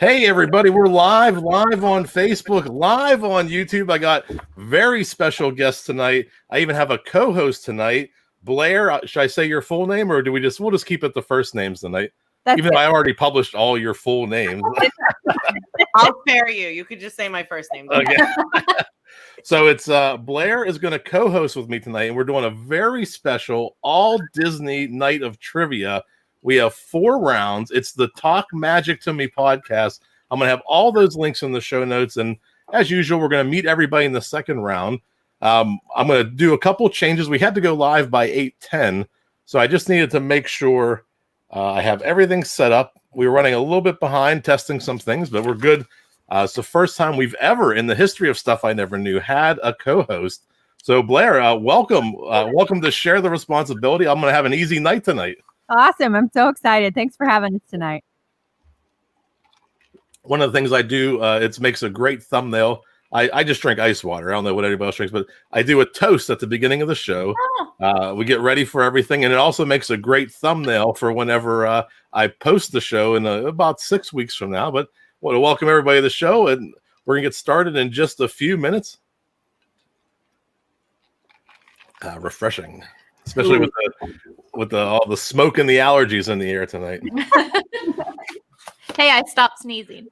Hey everybody, we're live on Facebook, live on YouTube. I got very special guests tonight. I even have a co-host tonight. Blair, should I say your full name, or we'll just keep it the first names tonight? Even though I already published all your full names. I'll spare you. You could just say my first name. Okay. So it's Blair is going to co-host with me tonight, and we're doing a very special all Disney night of trivia. We have 4 rounds. It's the Talk Magic to Me podcast. I'm going to have all those links in the show notes. And as usual, we're going to meet everybody in the second round. I'm going to do a couple changes. We had to go live by 8:10. So I just needed to make sure I have everything set up. We were running a little bit behind testing some things, but we're good. It's the first time we've ever in the history of Stuff I Never Knew had a co-host. So Blair, welcome. Welcome to share the responsibility. I'm going to have an easy night tonight. Awesome. I'm so excited. Thanks for having us tonight. One of the things I do, it makes a great thumbnail. I just drink ice water. I don't know what anybody else drinks, but I do a toast at the beginning of the show. We get ready for everything, and it also makes a great thumbnail for whenever I post the show in about 6 weeks from now. But I want to welcome everybody to the show, and we're going to get started in just a few minutes. Refreshing. Especially with all the smoke and the allergies in the air tonight. Hey, I stopped sneezing.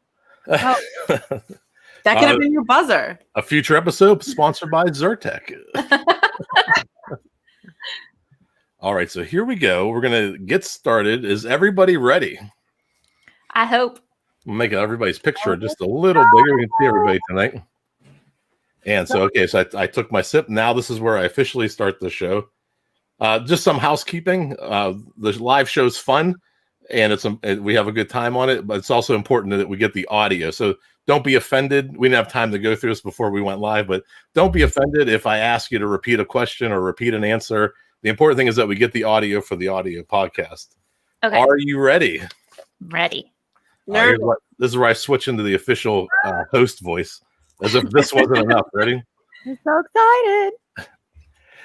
Oh. That could have been your buzzer. A future episode sponsored by Zyrtec. All right, so here we go. We're going to get started. Is everybody ready? I hope. We'll make everybody's picture just a little bigger. We can see everybody tonight. And so, okay, so I took my sip. Now this is where I officially start the show. Just some housekeeping. The live show's fun, and we have a good time on it, but it's also important that we get the audio. So don't be offended. We didn't have time to go through this before we went live, but don't be offended if I ask you to repeat a question or repeat an answer. The important thing is that we get the audio for the audio podcast. Okay. Are you ready? Ready. This is where I switch into the official host voice, as if this wasn't enough. Ready? I'm so excited.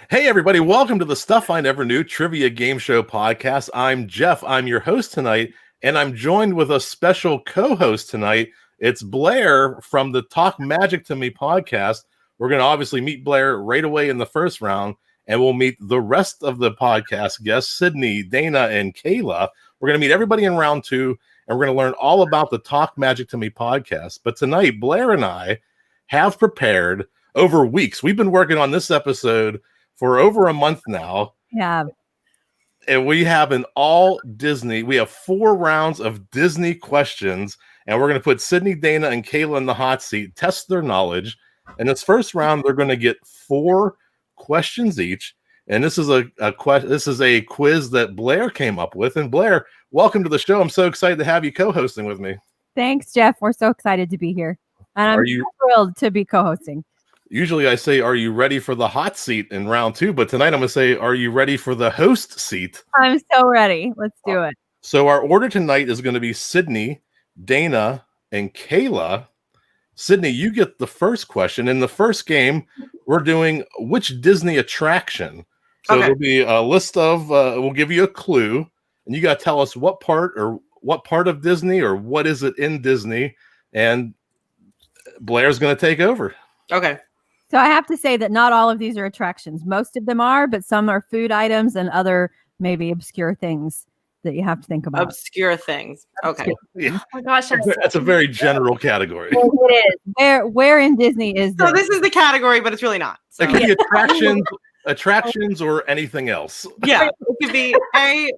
Hey, everybody. Welcome to the Stuff I Never Knew Trivia Game Show podcast. I'm Jeff. I'm your host tonight, and I'm joined with a special co-host tonight. It's Blair from the Talk Magic to Me podcast. We're going to obviously meet Blair right away in the first round, and we'll meet the rest of the podcast guests, Sidney, Dana, and Kayla. We're going to meet everybody in round 2, and we're going to learn all about the Talk Magic to Me podcast. But tonight, Blair and I have prepared over weeks. We've been working on this episode for over a month now. Yeah. And we have an all Disney. We have 4 rounds of Disney questions, and we're going to put Sidney, Dana, and Kayla in the hot seat, test their knowledge. In this first round, they're going to get 4 questions each. And this is a quiz that Blair came up with. And Blair, welcome to the show. I'm so excited to have you co-hosting with me. Thanks, Jeff. We're so excited to be here. And I'm so thrilled to be co-hosting. Usually I say, are you ready for the hot seat in round 2? But tonight I'm going to say, are you ready for the host seat? I'm so ready. Let's do it. So our order tonight is going to be Sidney, Dana, and Kayla. Sidney, you get the first question. In the first game, we're doing which Disney attraction. So There'll be a list of, we'll give you a clue, and you got to tell us what part of Disney or what is it in Disney. And Blair's going to take over. Okay. So I have to say that not all of these are attractions. Most of them are, but some are food items and other maybe obscure things that you have to think about. Obscure things. Okay. Yeah. Oh my gosh. That's a very general category. It is. Where in Disney is this? So this is the category, but it's really not. So. It could be attractions or anything else. Yeah. It could be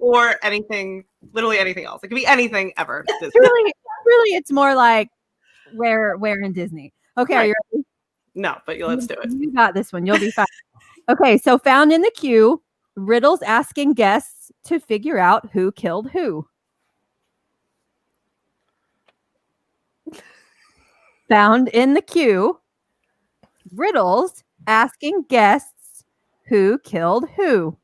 or anything, literally anything else. It could be anything ever. Really, it's more like where in Disney. Okay, Right. Are you ready? No, but let's do it. You got this one. You'll be fine. Okay, so found in the queue, riddles asking guests to figure out who killed who. Found in the queue, riddles asking guests who killed who.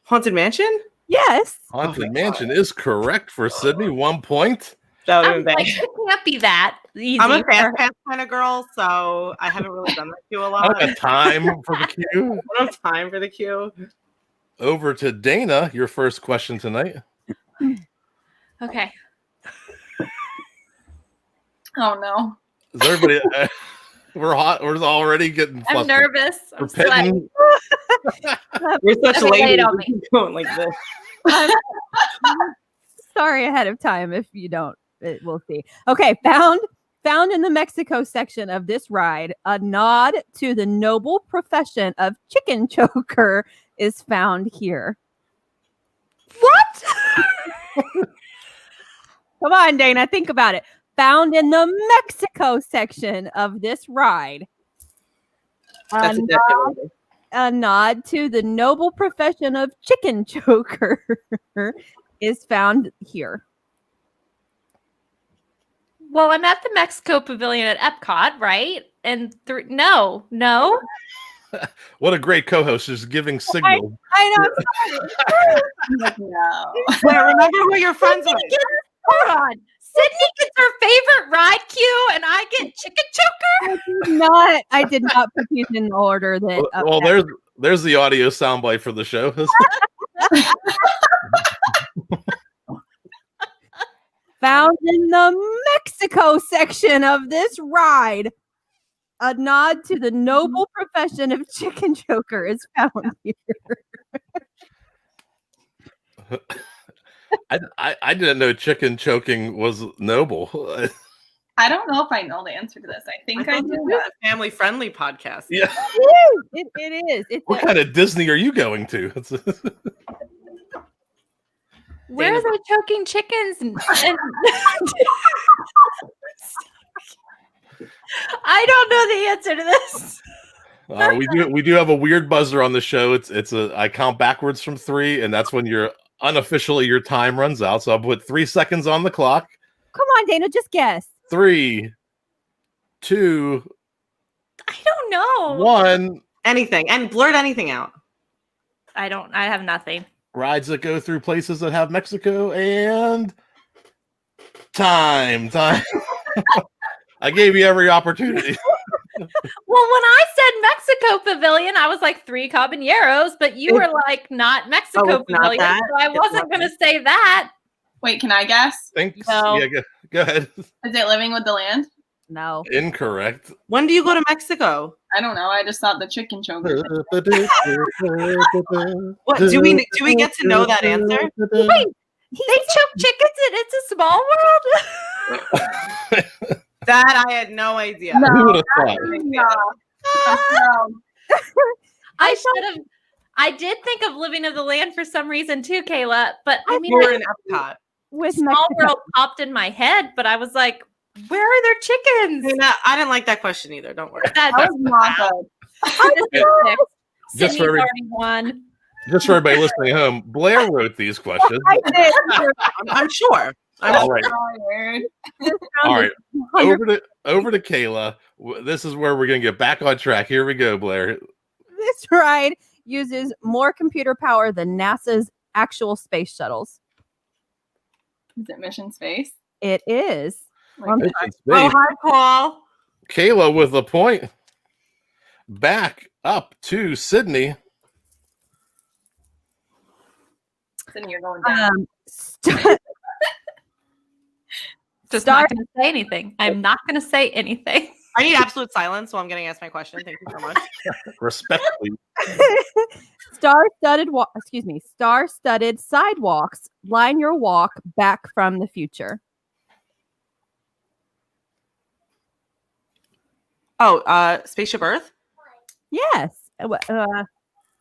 Haunted Mansion? Yes. Haunted Mansion is correct for Sidney. 1 point. That would I'm have been like, bad. it can't be that easy. I'm a fast pass kind of girl, so I haven't really done that queue a I lot. don't have time for the queue. I don't have time for the queue. Over to Dana, your first question tonight. Okay. Oh no. Is everybody? We're hot. We're already getting. I'm flustered. nervous. I'm We're pitting. sweating. You're such Okay, lay it ladies. on me. You keep going like this. Sorry ahead of time if you don't. We'll see. Okay, found in the Mexico section of this ride, a nod to the noble profession of chicken choker is found here. What? Come on, Dana, think about it. Found in the Mexico section of this ride. That's A nod to the noble profession of chicken choker is found here. Well, I'm at the Mexico Pavilion at Epcot, right? And no. What a great co-host is giving signals. I know. No. Wait, remember who your friends with. Hold on. Sydney gets her favorite ride cue, and I get chicken choker. I did not put these in the order that. Well, there's the audio soundbite for the show. Found in the Mexico section of this ride, a nod to the noble profession of chicken choker is found here. I didn't know chicken choking was noble. I don't know if I know the answer to this. I think I This do. is a family-friendly podcast. Yeah. It is. It's What kind of Disney are you going to? Where are they choking chickens? And I don't know the answer to this. We do have a weird buzzer on the show. I count backwards from 3, and that's when your time runs out. So I'll put 3 seconds on the clock. Come on, Dana, just guess. 3, 2, I don't know. 1. Anything. And blurt anything out. I have nothing. Rides that go through places that have Mexico, and time. I gave you every opportunity. Well, when I said Mexico Pavilion, I was like 3 Caballeros, but you were like not Mexico it's not Pavilion, that? so I wasn't going to say that. Wait, can I guess? Thanks. No. Yeah, go ahead. Is it Living with the Land? No. Incorrect. When do you go to Mexico? I don't know. I just thought the chicken choker. What do we get to know that answer? Wait, they choke chickens and It's a Small World? That I had no idea. Who would have thought? I did think of Living of the Land for some reason too, Kayla, but I mean, We're in Epcot. With Small Mexico. World popped in my head, but I was like, where are their chickens? I didn't like that question either. Don't worry. That was not good. Just Sydney's for every- already won. Just for everybody listening at home, Blair wrote these questions. I did. I'm sure. All right. Weird. All right. Over to Kayla. This is where we're going to get back on track. Here we go, Blair. This ride uses more computer power than NASA's actual space shuttles. Is it Mission Space? It is. Mission Oh, Space. hi, Paul. Kayla with a point. Back up to Sidney. Sydney, you're going down. Just not going to say anything. I'm not going to say anything. I need absolute silence, so I'm going to ask my question. Thank you so much. Respectfully. Star-studded sidewalks line your walk back from the future. Oh, Spaceship Earth? Yes.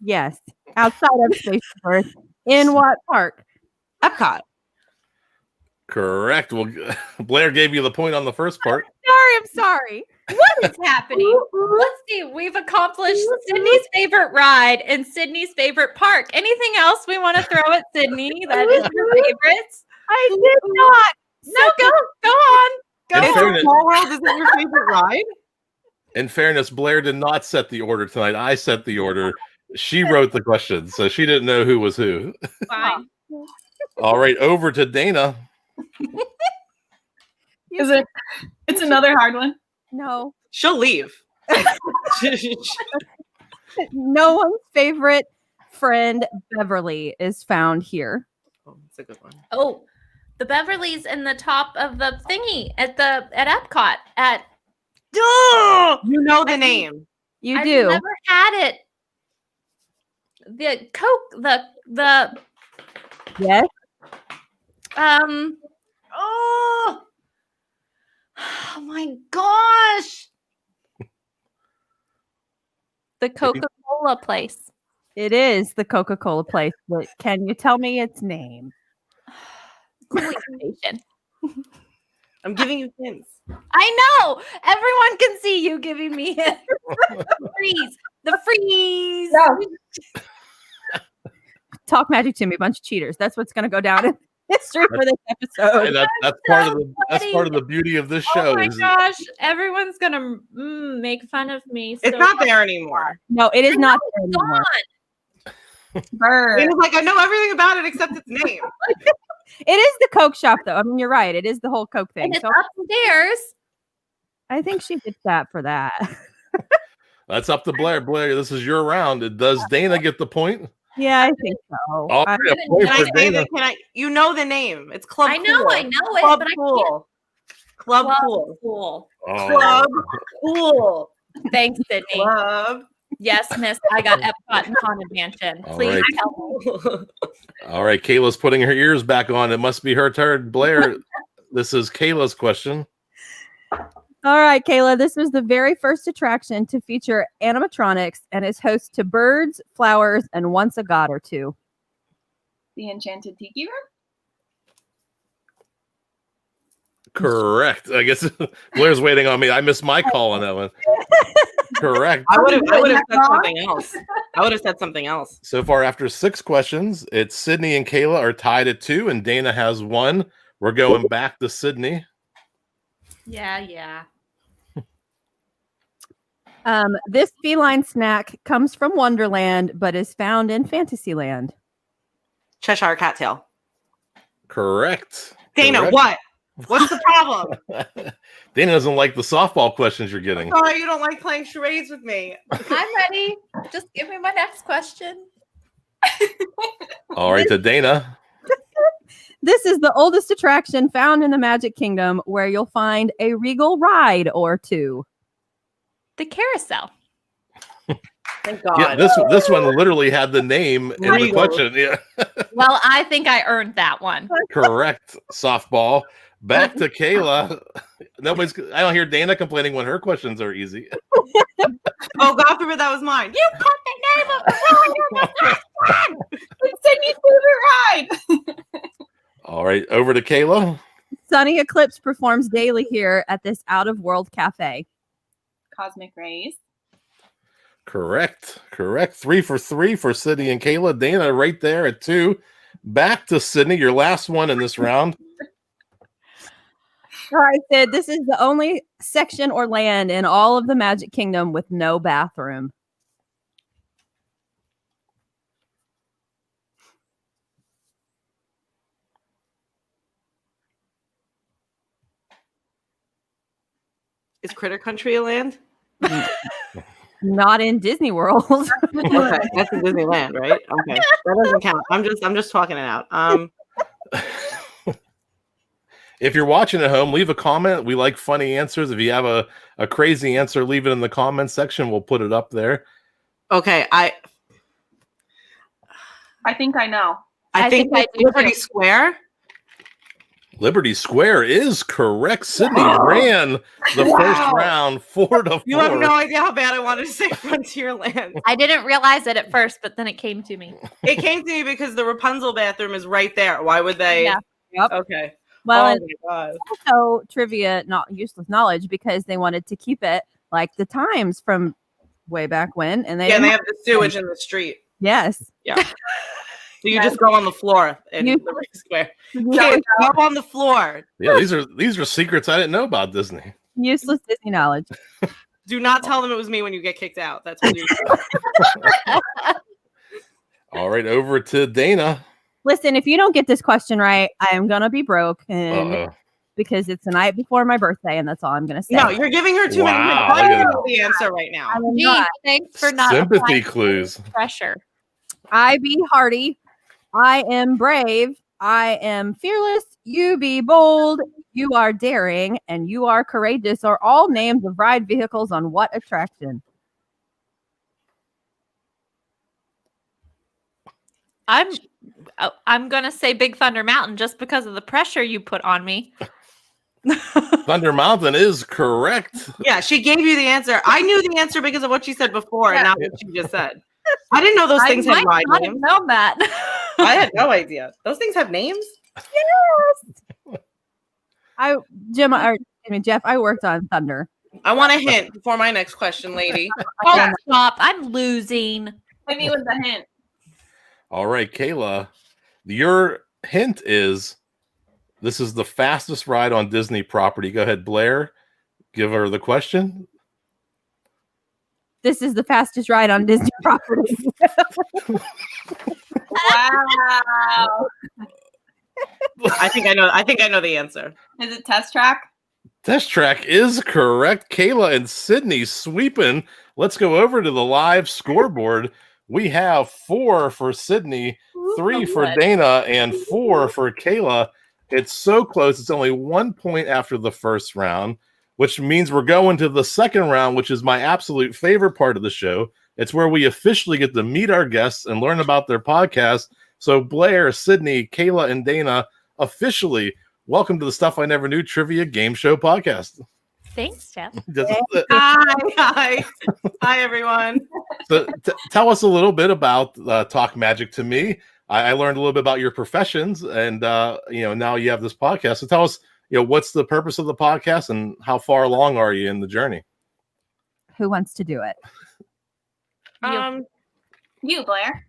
Yes. Outside of Spaceship Earth. In what park? Epcot. Correct. Well, Blair gave you the point on the first part. I'm sorry. What is happening? Let's see. We've accomplished Sydney's favorite ride and Sydney's favorite park. Anything else we want to throw at Sydney that is your favorites? I did not. No, go on. Go In on. fairness- Small World isn't your favorite ride? In fairness, Blair did not set the order tonight. I set the order. She wrote the questions, so she didn't know who was who. Fine. All right, over to Dana. Is it? It's another hard one. No. She'll leave. No one's favorite friend Beverly is found here. Oh, that's a good one. Oh, The Beverly's in the top of the thingy at Epcot. You know the name. You I've do. never had it. The Coke, the Yes. Oh my gosh. the Coca-Cola place. It is the Coca-Cola place, but can you tell me its name? Cooling station. I'm giving you hints. I know. Everyone can see you giving me it. Freeze. The freeze. Talk magic to me, bunch of cheaters. That's what's going to go down in history for this episode. And that's part of the beauty of this show. Oh my is gosh. Everyone's going to make fun of me. It's not there anymore. No, it is not there It's anymore. gone. Bird. It was like, I know everything about it except its name. It is the Coke shop, though. I mean, you're right. It is the whole Coke thing. And it's So upstairs. I think she gets that for that. That's up to Blair. Blair, this is your round. Does Dana get the point? Yeah, I think so. All right, a point Can I for say Dana. that? You know the name. It's Club I know Cool. it, Club but I can't. Cool. Club Cool. Cool. Oh. Club Cool. Thanks, Sidney. Club. Yes, miss. I got Epcot and Haunted Mansion. All Please right. tell me. All right, Kayla's putting her ears back on. It must be her turn. Blair, this is Kayla's question. All right, Kayla, this was the very first attraction to feature animatronics and is host to birds, flowers, and once a god or two. The Enchanted Tiki Room? Correct. I guess Blair's waiting on me. I missed my call on that one. Correct. I would have said wrong? something else. I would have said something else. So far, after 6 questions, it's Sidney and Kayla are tied at 2, and Dana has 1. We're going back to Sidney. Yeah. This feline snack comes from Wonderland, but is found in Fantasyland. Cheshire Cattail. Correct. Dana, Correct. what? What's the problem? Dana doesn't like the softball questions you're getting. Sorry, you don't like playing charades with me. I'm ready. Just give me my next question. All right, to Dana. This is the oldest attraction found in the Magic Kingdom, where you'll find a regal ride or two. The carousel. Thank God. Yeah, this one literally had the name in the Regal. question. Yeah, Well, I think I earned that one. correct. Softball. Back to Kayla. I don't hear Dana complaining when her questions are easy. Oh, God forbid that was mine. You cut the name of the ride. It's Sydney's favorite ride. All right, over to Kayla. Sunny Eclipse performs daily here at this out-of-world cafe. Cosmic Rays. Correct. 3 for 3 for Sidney and Kayla. Dana right there at 2. Back to Sidney, your last one in this round. All right, Sid, this is the only section or land in all of the Magic Kingdom with no bathroom. Is Critter Country a land? Not in Disney World. Okay, that's in Disneyland, right? Okay, that doesn't count. I'm just talking it out. If you're watching at home, leave a comment. We like funny answers. If you have a crazy answer, leave it in the comment section. We'll put it up there. Okay, I think I know. I think I it's do Liberty too. Square. Liberty Square is correct. Sydney ran the first round 4-4. You have no idea how bad I wanted to say Frontierland. I didn't realize it at first, but then it came to me. It came to me because the Rapunzel bathroom is right there. Why would they? Yeah. Yep. Okay. Well, Oh and my God. also trivia, not useless knowledge, because they wanted to keep it like the times from way back when. And they Yeah, and they didn't- have the sewage in the street. yes. Yeah. So you just go on the floor in You- Liberty Square. Yeah, Kids, go on the floor. Yeah, these are secrets I didn't know about Disney. useless Disney knowledge. Do not tell them it was me when you get kicked out. That's what you All right, over to Dana. Listen, if you don't get this question right, I am gonna be broke, and Uh-oh. because it's the night before my birthday, and that's all I'm gonna say. No, you're giving her too many. Wow, Why do you look at know the answer right now? I'm Gee, not. thanks for not Sympathy applying clues. pressure. I be hearty. I am brave. I am fearless, you be bold, you are daring, and you are courageous are all names of ride vehicles on what attraction? I'm gonna say Big Thunder Mountain just because of the pressure you put on me. Thunder Mountain is correct. Yeah, she gave you the answer. I knew the answer because of what she said before, and not what she just said. I didn't know those things had ride not have names. known that. I had no idea. Those things have names? Jeff, I worked on Thunder. I want a hint before my next question, lady. Oh, stop. I'm losing. Hit me with the hint. All right, Kayla, your hint is this is the fastest ride on Disney property. Go ahead, Blair. Give her the question. This is the fastest ride on Disney property. Wow. I think I know the answer. Is it Test Track? Test Track is correct. Kayla and Sidney sweeping. Let's go over to the live scoreboard. We have 4 for Sidney, 3 for Dana, and 4 for Kayla. It's so close. It's only 1 point after the first round, which means we're going to the second round, which is my absolute favorite part of the show. It's where we officially get to meet our guests and learn about their podcast. So Blair, Sidney, Kayla, and Dana, officially welcome to the Stuff I Never Knew Trivia Game Show podcast. Thanks, Jeff. Hi, everyone. So tell us a little bit about Talk Magic to Me. I learned a little bit about your professions, and now you have this podcast. So tell us, what's the purpose of the podcast, and how far along are you in the journey? Who wants to do it? You, Blair.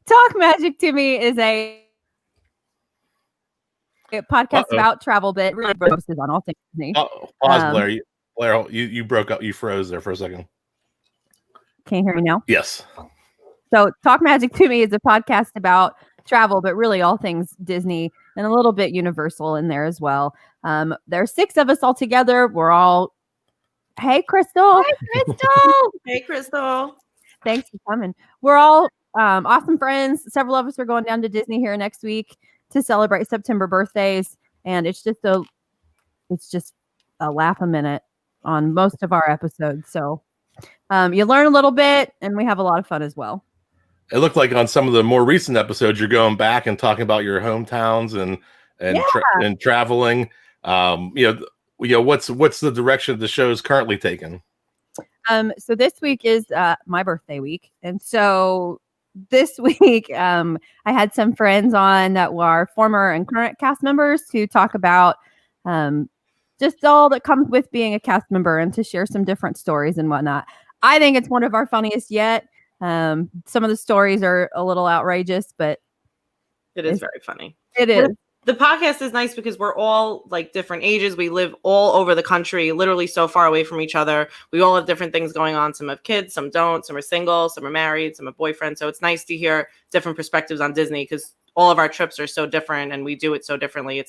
Talk Magic to Me is a podcast about travel, but really focuses on all things Disney. Pause, Blair. Blair, you broke up. You froze there for a second. Can you hear me now? Yes. So Talk Magic to Me is a podcast about travel, but really all things Disney and a little bit Universal in there as well. There are 6 of us all together. We're all, hey, Crystal. Hi, Crystal. Hey, Crystal. Thanks for coming. We're all awesome friends. Several of us are going down to Disney here next week to celebrate September birthdays. And it's just a laugh a minute on most of our episodes. So you learn a little bit, and we have a lot of fun as well. It looked like on some of the more recent episodes, you're going back and talking about your hometowns and traveling. What's the direction the show is currently taking? So this week is my birthday week, and so this week I had some friends on that were former and current cast members to talk about just all that comes with being a cast member and to share some different stories and whatnot. I think it's one of our funniest yet. Some of the stories are a little outrageous, but It is very funny. it is. The podcast is nice because we're all like different ages. We live all over the country, literally so far away from each other. We all have different things going on. Some have kids, some don't. Some are single, some are married, some have boyfriends. So it's nice to hear different perspectives on Disney because all of our trips are so different and we do it so differently.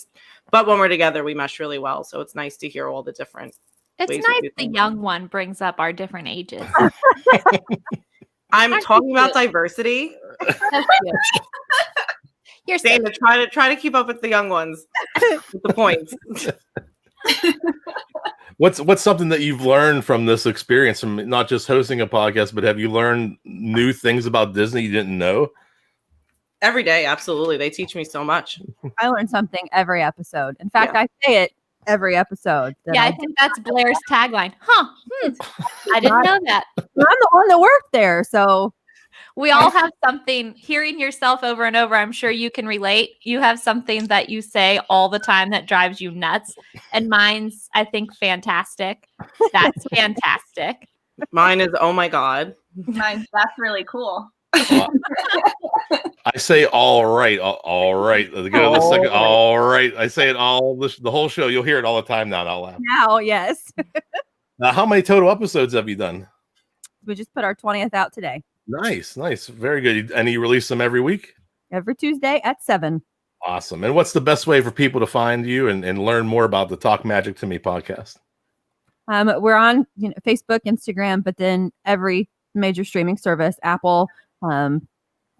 But when we're together, we mesh really well. So it's nice to hear all the different It's ways nice we do the things. young one brings up our different ages. I'm talking about diversity. That's cute. You're so Dana, try to keep up with the young ones. With the points. What's something that you've learned from this experience, from not just hosting a podcast, but have you learned new things about Disney you didn't know? Every day, absolutely. They teach me so much. I learn something every episode. In fact, I say it every episode. I think that's Blair's tagline. I didn't know that. I'm the one that worked there, so We all have something. Hearing yourself over and over, I'm sure you can relate. You have something that you say all the time that drives you nuts. And mine's, I think, fantastic. That's fantastic. Mine is, oh my God. That's really cool. I say all right. All right. Let's go to the second. All right. I say it the whole show. You'll hear it all the time now, and I'll laugh. now, yes. How many total episodes have you done? We just put our 20th out today. Nice. Very good. And you release them every week? Every Tuesday at 7. Awesome. And what's the best way for people to find you and learn more about the Talk Magic to Me podcast? We're on Facebook, Instagram, but then every major streaming service, Apple,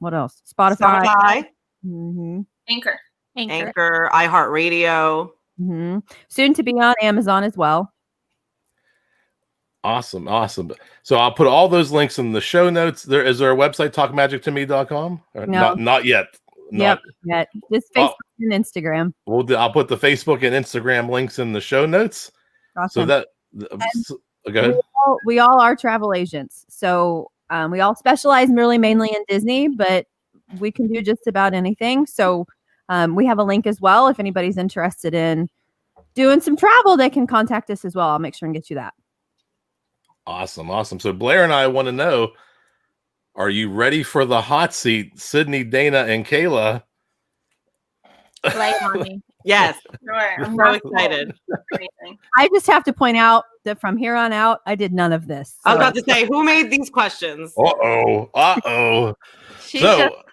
What else? Spotify. Spotify, Mm-hmm. Anchor. Anchor, iHeartRadio. Mm-hmm. Soon to be on Amazon as well. Awesome. So I'll put all those links in the show notes. Is there a website, talkmagictome.com? No. Not yet. Yep. Just Facebook and Instagram. I'll put the Facebook and Instagram links in the show notes. Awesome. So go ahead. We all are travel agents. So we all specialize mainly in Disney, but we can do just about anything. So we have a link as well. If anybody's interested in doing some travel, they can contact us as well. I'll make sure and get you that. Awesome. So Blair and I want to know, are you ready for the hot seat? Sidney, Dana, and Kayla. Lay it on me. Yes, Sure. I'm so excited. Amazing. I just have to point out that from here on out, I did none of this. I was So- about to say, who made these questions? Uh-oh. She So,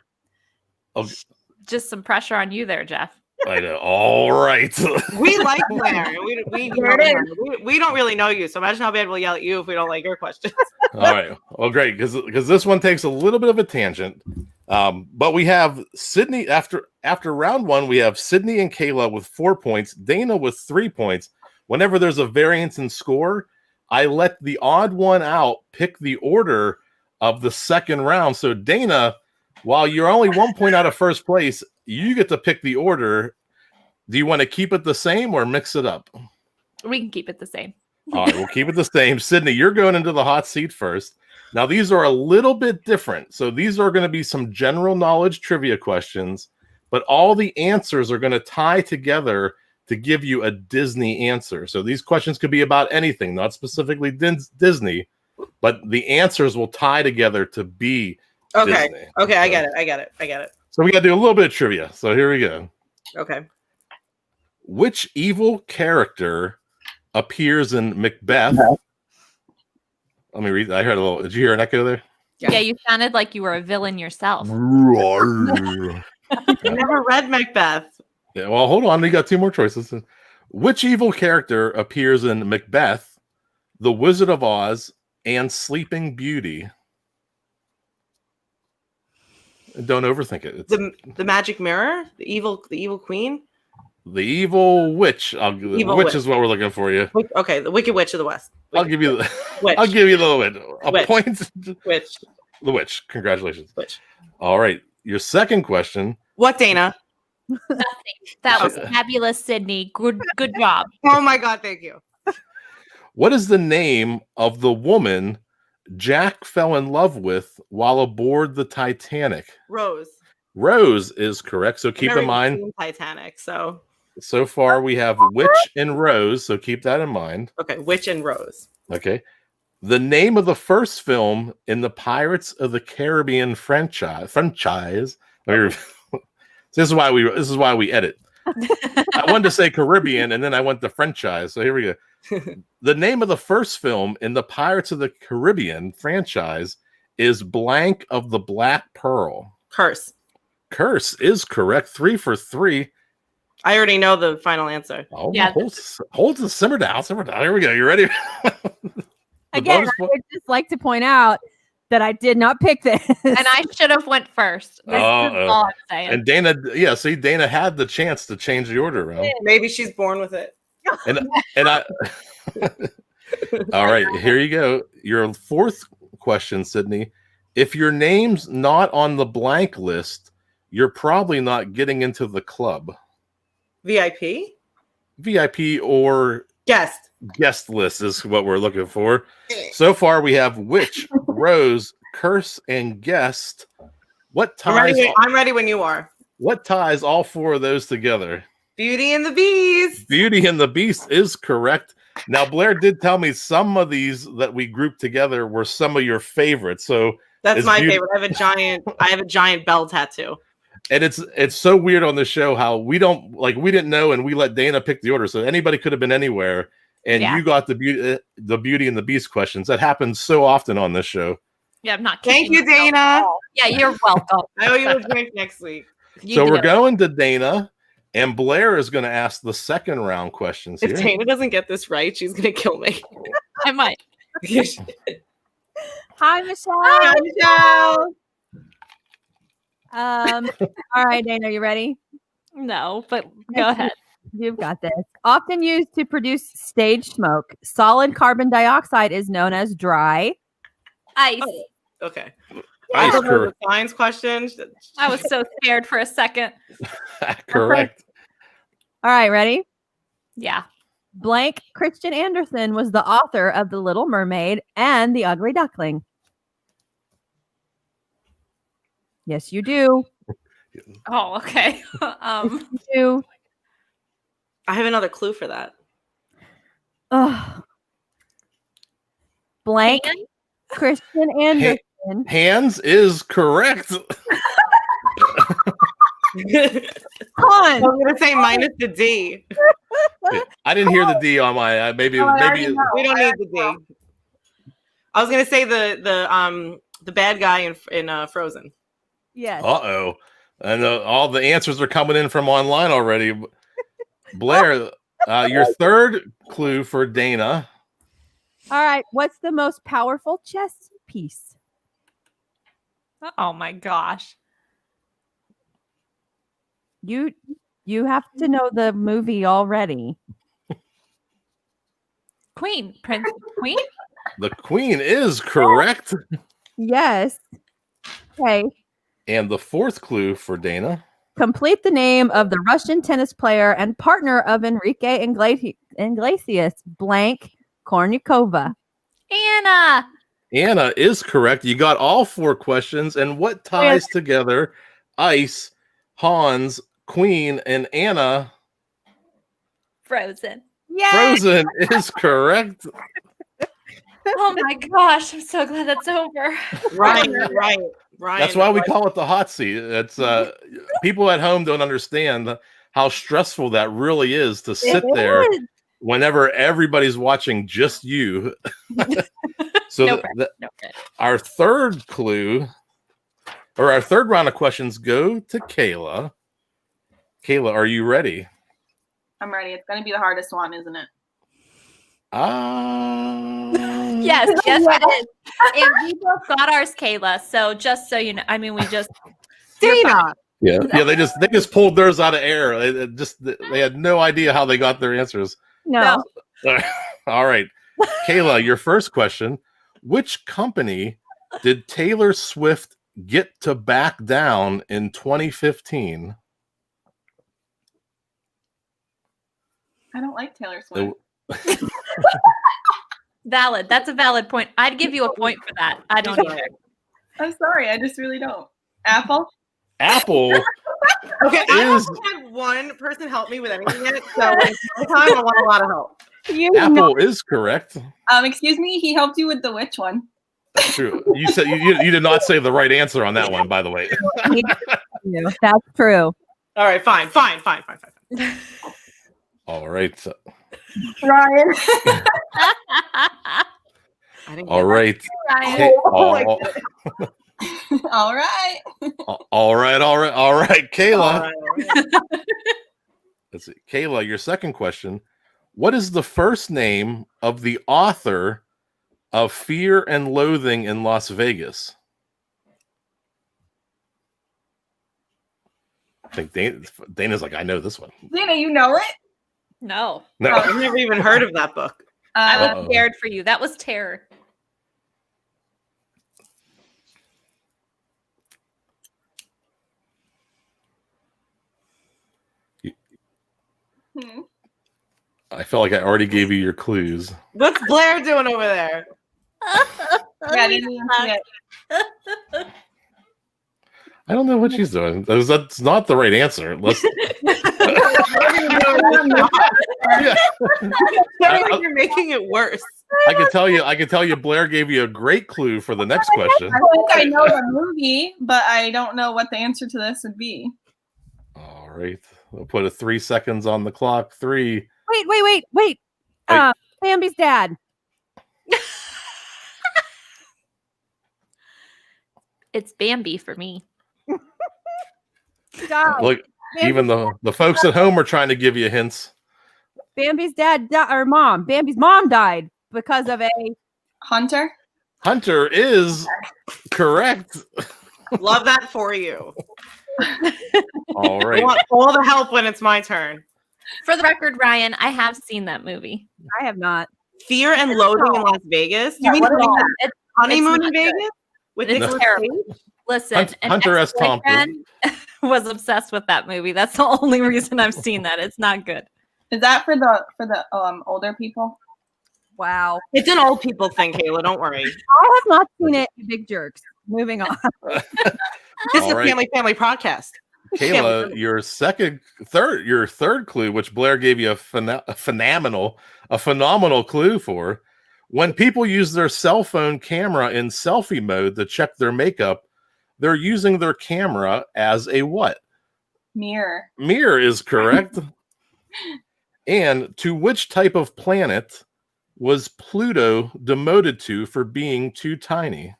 just some pressure on you there, Jeff. I know. All right. We like Blair. We don't really know you, so imagine how bad we'll yell at you if we don't like your questions. All right. Well, great, because this one takes a little bit of a tangent. But we have Sidney after round one. We have Sidney and Kayla with 4 points, Dana with 3 points. Whenever there's a variance in score, I let the odd one out pick the order of the second round. So Dana, while you're only 1 point out of first place, you get to pick the order. Do you want to keep it the same or mix it up? We can keep it the same. All right, we'll keep it the same. Sidney, you're going into the hot seat first. Now, these are a little bit different. So these are going to be some general knowledge trivia questions, but all the answers are going to tie together to give you a Disney answer. So these questions could be about anything, not specifically Disney, but the answers will tie together to be Okay. Disney. Okay, I get it. So we got to do a little bit of trivia. So here we go. Okay. Which evil character appears in Macbeth? Let me read. I heard a little. Did you hear an echo there? Yeah, you sounded like you were a villain yourself. Yeah, I never read Macbeth. well, hold on. You got 2 more choices. Which evil character appears in Macbeth, The Wizard of Oz, and Sleeping Beauty? Don't overthink it. It's The magic mirror, the evil queen. the evil witch. Evil witch witch. is what we're looking for you. Okay, the Wicked Witch of the West. I'll give you the. Witch. I'll give you the win. A Witch. point. Witch. The witch. Congratulations. Witch. All right. Your second question. What, Dana? That was fabulous, Sidney. Good job. Oh my God, thank you. What is the name of the woman Jack fell in love with while aboard the Titanic? Rose. Rose is correct. So keep Never in mind, seen Titanic. so far we have Witch and Rose. So keep that in mind. Okay, Witch and Rose. Okay. The name of the first film in the Pirates of the Caribbean franchise. This is why we edit. I wanted to say Caribbean and then I went to franchise. So here we go. The name of the first film in the Pirates of the Caribbean franchise is Blank of the Black Pearl. Curse. Curse is correct. 3 for 3. I already know the final answer. Oh, Yeah. hold the simmer down. Here we go. You ready? Again, I would just like to point out that I did not pick this. And I should have went first. This is all I'm saying. And Dana, Dana had the chance to change the order around. Maybe she's born with it. And I all right, here you go. Your fourth question, Sidney. If your name's not on the blank list, you're probably not getting into the club. VIP? VIP or guest list is what we're looking for. So far, we have Witch, Rose, Curse, and Guest. What ties? I'm ready when you are. What ties all 4 of those together? Beauty and the Beast. Beauty and the Beast is correct. Now, Blair did tell me some of these that we grouped together were some of your favorites. So that's my favorite. I have a giant bell tattoo. And it's so weird on the show how we didn't know and we let Dana pick the order. So anybody could have been anywhere. And you got the Beauty and the Beast questions. That happens so often on this show. Yeah, I'm not kidding. Thank you, Dana. Yeah, you're welcome. I owe you a drink next week. So we're going to Dana, and Blair is going to ask the second round questions here. If Dana doesn't get this right, she's going to kill me. I might. Hi, Michelle. Hi, Michelle. All right, Dana, you ready? No, but go ahead. You've got this. Often used to produce stage smoke, solid carbon dioxide is known as dry. Ice. Oh, okay. I Ice, thought that was a science question. I was so scared for a second. correct. All right, ready? Yeah. Blank Christian Andersen was the author of The Little Mermaid and The Ugly Duckling. Yes, you do. Oh, okay. You do. I have another clue for that. Ugh. Blank Hand? Christian Andersen. Hands is correct. I was gonna say minus the D. I didn't hear the D on my. Maybe Oh, I maybe. already know. We don't need the D. I was gonna say the bad guy in Frozen. Yes. Uh-oh. And all the answers are coming in from online already. Blair, your third clue for Dana. All right. What's the most powerful chess piece? Oh my gosh. You have to know the movie already. Queen. Prince. Queen? The queen is correct. Yes. Okay. And the fourth clue for Dana. Complete the name of the Russian tennis player and partner of Enrique Iglesias, blank Kornikova. Anna. Anna is correct. You got all four questions. And what ties together Ice, Hans, Queen, and Anna? Frozen. Yeah. Frozen is correct. Oh my gosh. I'm so glad that's over. Right. That's why we call it the hot seat. It's people at home don't understand how stressful that really is to sit there whenever everybody's watching just you. So our third clue or our third round of questions go to Kayla. Kayla, are you ready? I'm ready. It's going to be the hardest one, isn't it? Yes, it is. And we both got ours, Kayla. So just so you know, I mean, we just Dana. Yeah, they just pulled theirs out of air. They had no idea how they got their answers. No. All right, Kayla, your first question: which company did Taylor Swift get to back down in 2015? I don't like Taylor Swift. valid. That's a valid point. I'd give you a point for that. I don't either. I'm sorry. I just really don't. Apple? Apple. Okay, I haven't had one person help me with anything yet, so when it's my time, I want a lot of help. Apple is correct. Excuse me, he helped you with the which one? That's true. You said you did not say the right answer on that one, by the way. That's true. All right, fine. All right. Ryan. All right. Ryan. All right. All right, Kayla. Let's see. Kayla, your second question. What is the first name of the author of Fear and Loathing in Las Vegas? I think Dana's like, I know this one. Dana, you know it? No. I've never even heard of that book. I was scared for you. That was terror. I felt like I already gave you your clues. What's Blair doing over there? I didn't even see it. I don't know what she's doing. That's not the right answer. You're making it worse. I can tell you Blair gave you a great clue for the next question. I think I know the movie, but I don't know what the answer to this would be. All right. We'll put a 3 seconds on the clock. 3. Wait. Bambi's dad. It's Bambi for me. Look, even the folks at home are trying to give you hints. Bambi's dad or mom. Bambi's mom died because of a Hunter? Hunter is correct. Love that for you. All I right. want all the help when it's my turn. For the record, Ryan, I have seen that movie. I have not. Fear and Loathing in Las Vegas. You mean what is Honeymoon, that? Honeymoon It's in not good. Vegas? With It's Nicolas terrible. Cage? Listen, an Hunter S. Thompson. ex-boyfriend was obsessed with that movie. That's the only reason I've seen that. It's not good. Is that for the older people? Wow. It's an old people thing, Kayla. Don't worry. I have not seen it, you big jerks. Moving on. This All is right. family podcast. Kayla, your third clue, which Blair gave you a phenomenal clue for. When people use their cell phone camera in selfie mode to check their makeup, they're using their camera as a what? Mirror. Mirror is correct. And to which type of planet was Pluto demoted to for being too tiny?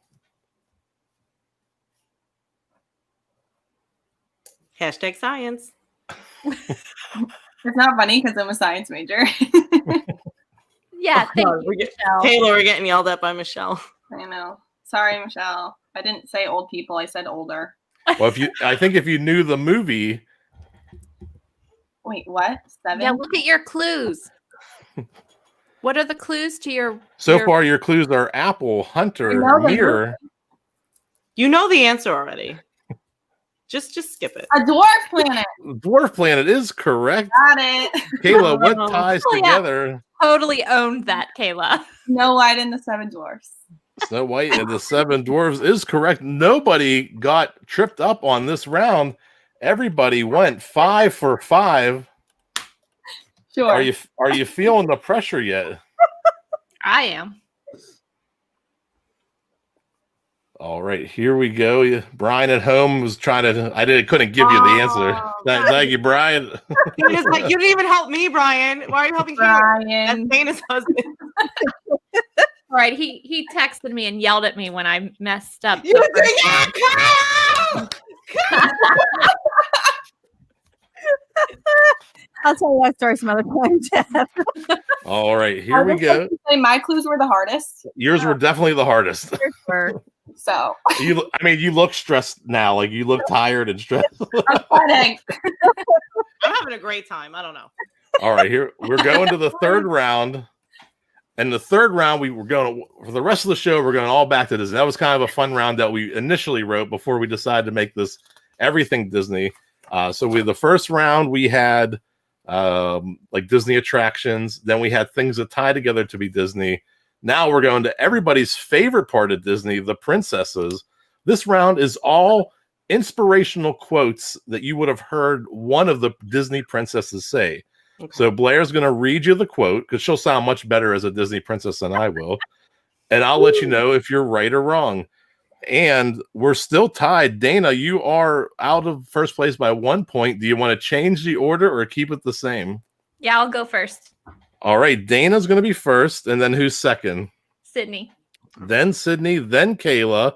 Hashtag science. It's not funny because I'm a science major. Yeah, thank God, you, Michelle. Taylor, we're getting yelled at by Michelle. I know. Sorry, Michelle. I didn't say old people. I said older. Well, I think if you knew the movie, Wait, what? 7? Yeah, look at your clues. What are the clues to your? far your clues are apple, hunter, I know the mirror. You know the answer already. Just skip it. A dwarf planet. Dwarf planet is correct. Got it. Kayla, what ties Oh, yeah. together Totally owned that, Kayla. Snow White and the 7 Dwarfs. Snow White and the 7 Dwarves is correct. Nobody got tripped up on this round. Everybody went 5 for 5. Sure. Are you feeling the pressure yet? I am. All right, here we go. Brian at home was trying to. Couldn't give you the answer. Thank you, Brian. Dana's like, you didn't even help me, Brian. Why are you helping Kayla? That's Brian. Dana's husband. All right, he texted me and yelled at me when I messed up. You the did first it, one. Kyle! I'll tell you that story some other time, Jeff. All right, here we go. Say my clues were the hardest. Yours were definitely the hardest. Sure. So You look stressed now. Like you look tired and stressed. I'm sweating. I'm having a great time. I don't know. All right, here we're going to the third round. And the third round, we were going for the rest of the show. We're going all back to Disney. That was kind of a fun round that we initially wrote before we decided to make this everything Disney. The first round we had like Disney attractions. Then we had things that tie together to be Disney. Now we're going to everybody's favorite part of Disney, the princesses. This round is all inspirational quotes that you would have heard one of the Disney princesses say. Okay. So Blair's going to read you the quote because she'll sound much better as a Disney princess than I will. And I'll let you know if you're right or wrong. And we're still tied. Dana, you are out of first place by 1 point. Do you want to change the order or keep it the same? Yeah, I'll go first. All right. Dana's going to be first. And then who's second? Sydney. Then Sidney. Then Kayla.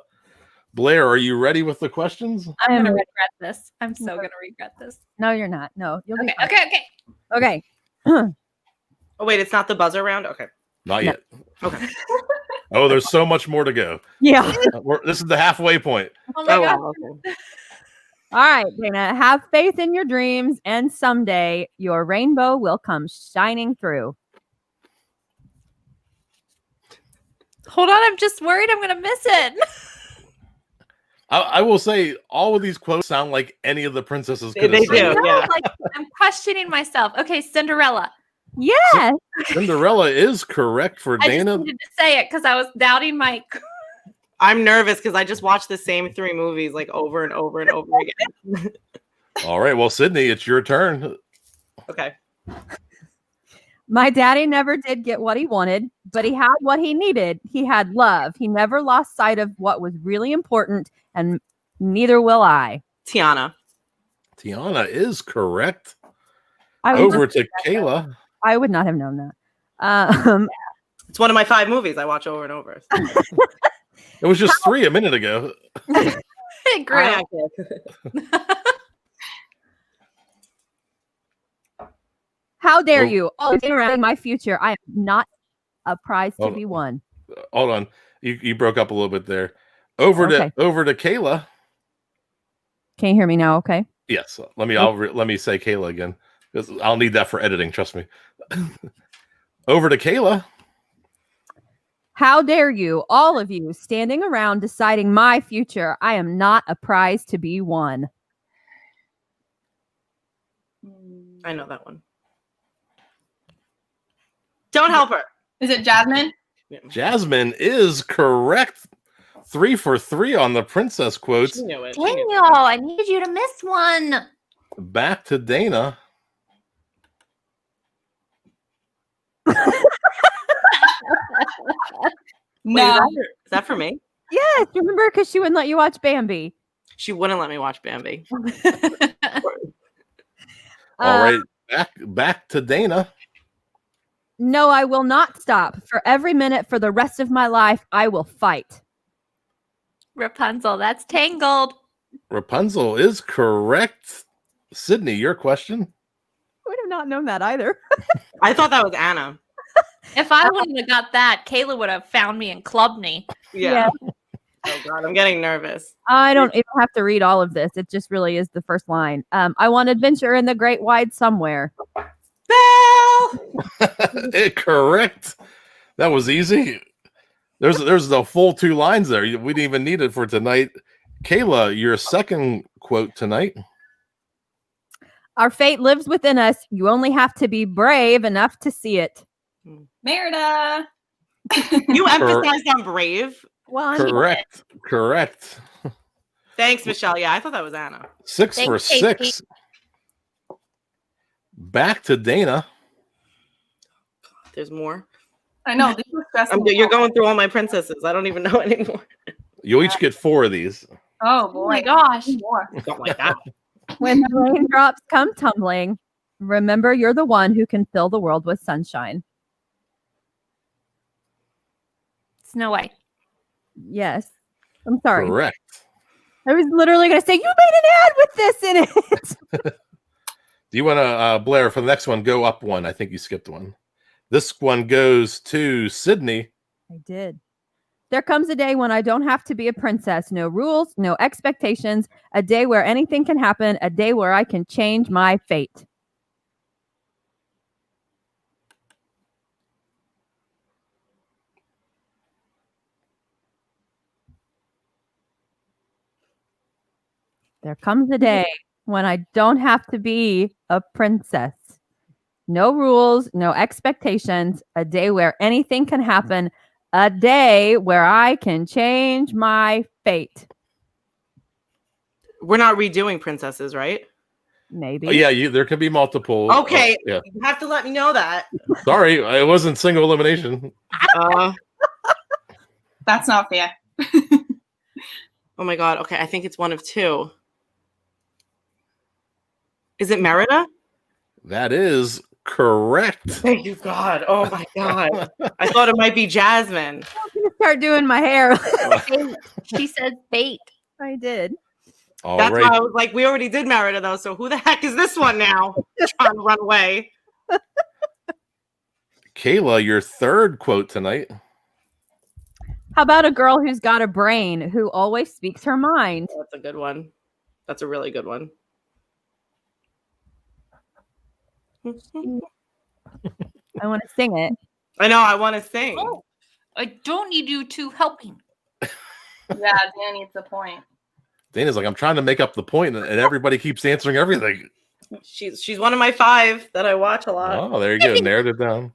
Blair, are you ready with the questions? I I'm am. gonna regret this. I'm so gonna regret this. No, you're not. No, you'll be Okay, fine. okay. Okay. Oh, wait, it's not the buzzer round? Okay. Not yet. Okay. Oh, there's so much more to go. Yeah. This is the halfway point. Oh my Oh, god. wow. Okay. All right, Dana. Have faith in your dreams, and someday your rainbow will come shining through. Hold on, I'm just worried I'm gonna miss it. I will say all of these quotes sound like any of the princesses could They have do. said. No, Yeah. like I'm questioning myself. Okay, Cinderella. Yes. Cinderella is correct for I just Dana. needed to say it because I was doubting my. I'm nervous because I just watched the same 3 movies like over and over and over again. All right. Well, Sidney, it's your turn. Okay. My daddy never did get what he wanted, but he had what he needed. He had love. He never lost sight of what was really important, and neither will I. Tiana. Tiana is correct. I would, Over to Kayla. I would not have known that. It's one of my 5 movies I watch over and over. It was just 3 a minute ago. It grew. I- How dare Oh. you? Always interrupting my future. I am not a prize to Hold be won. Hold on. You broke up a little bit there. Over Okay. to Kayla. Can you hear me now? Okay. Yes. Let me say Kayla again, because I'll need that for editing. Trust me. Over to Kayla. How dare you, all of you, standing around deciding my future? I am not a prize to be won. I know that one. Don't help her. Is it Jasmine? Jasmine is correct. 3 for 3 on the princess quotes. She knew it. Daniel, I needed you to miss one. Back to Dana. No. Is that for me? Yes, remember, because she wouldn't let you watch Bambi. She wouldn't let me watch Bambi. All right, back to Dana. No, I will not stop. For every minute for the rest of my life, I will fight. Rapunzel, that's Tangled. Rapunzel is correct. Sidney, your question. I would have not known that either. I thought that was Anna. If I wouldn't have got that, Kayla would have found me and clubbed me. Yeah. Oh God, I'm getting nervous. I don't even have to read all of this. It just really is the first line. I want adventure in the great wide somewhere. Belle! Correct. That was easy. There's the full 2 lines there. We didn't even need it for tonight. Kayla, your second quote tonight. Our fate lives within us. You only have to be brave enough to see it. Merida. You emphasized on brave. Well, Correct. Thanks, Michelle. Yeah, I thought that was Anna. 6 for Thanks, Casey. 6. Back to Dana. There's more. I know. This is stressful. You're going through all my princesses. I don't even know anymore. You'll each get 4 of these. Oh, Oh boy. my gosh. More. Don't like that. when the raindrops come tumbling, remember you're the one who can fill the world with sunshine. Snow White. Yes. I'm sorry. Correct. I was literally going to say, you made an ad with this in it. Do you want to, Blair, for the next one, go up 1? I think you skipped 1. This one goes to Sidney. I did. There comes a day when I don't have to be a princess. No rules, no expectations. A day where anything can happen. A day where I can change my fate. There comes a day when I don't have to be a princess. No rules, no expectations. A day where anything can happen. A day where I can change my fate. We're not redoing princesses, right? Maybe. Oh, yeah, there could be multiple. Okay. Yeah. You have to let me know that. Sorry, it wasn't single elimination. That's not fair. Oh my God. Okay, I think it's one of 2. Is it Merida? That is correct. Thank you, God. Oh my God. I thought it might be Jasmine. I'm going to start doing my hair. She said fate. I did. All That's right. why I was like, we already did Merida though. So who the heck is this one now? Trying to run away. Kayla, your third quote tonight. How about a girl who's got a brain, who always speaks her mind? That's a good one. That's a really good one. I want to sing it. I know. I want to sing. Oh, I don't need you to help me. Yeah, Dan needs a point. Dana's like, I'm trying to make up the point, and everybody keeps answering everything. She's one of my 5 that I watch a lot. Oh, there you go. Narrowed it down.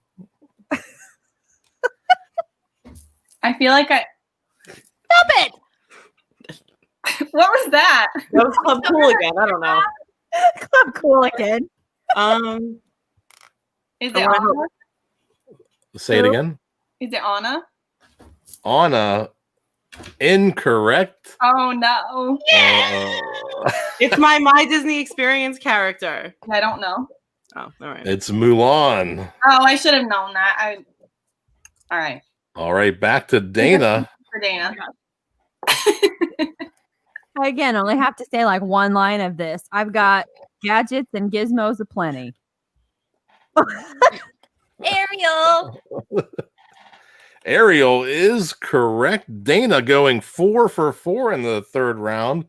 I feel like Stop it. What was that? That was Club Cool again. I don't know. Club Cool again. Is I it wanna Anna? Say it again. Is it Anna? Anna, incorrect. Oh no. It's my Disney Experience character. I don't know. Oh, all right. It's Mulan. Oh, I should have known that. All right. All right, back to Dana. For Dana. I, again, only have to say like one line of this. I've got gadgets and gizmos aplenty. Ariel. Ariel is correct. Dana going 4 for 4 in the third round.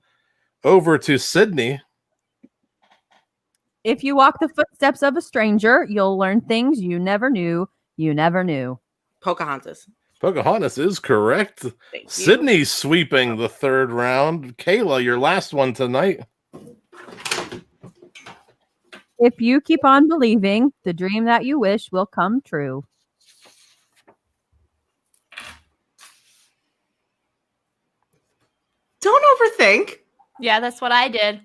over to Sidney. If you walk the footsteps of a stranger, you'll learn things you never knew you never knew. Pocahontas. Pocahontas is correct. Thank you. Sydney sweeping the third round. Kayla, your last one tonight. If you keep on believing, the dream that you wish will come true. Don't overthink. Yeah, that's what I did.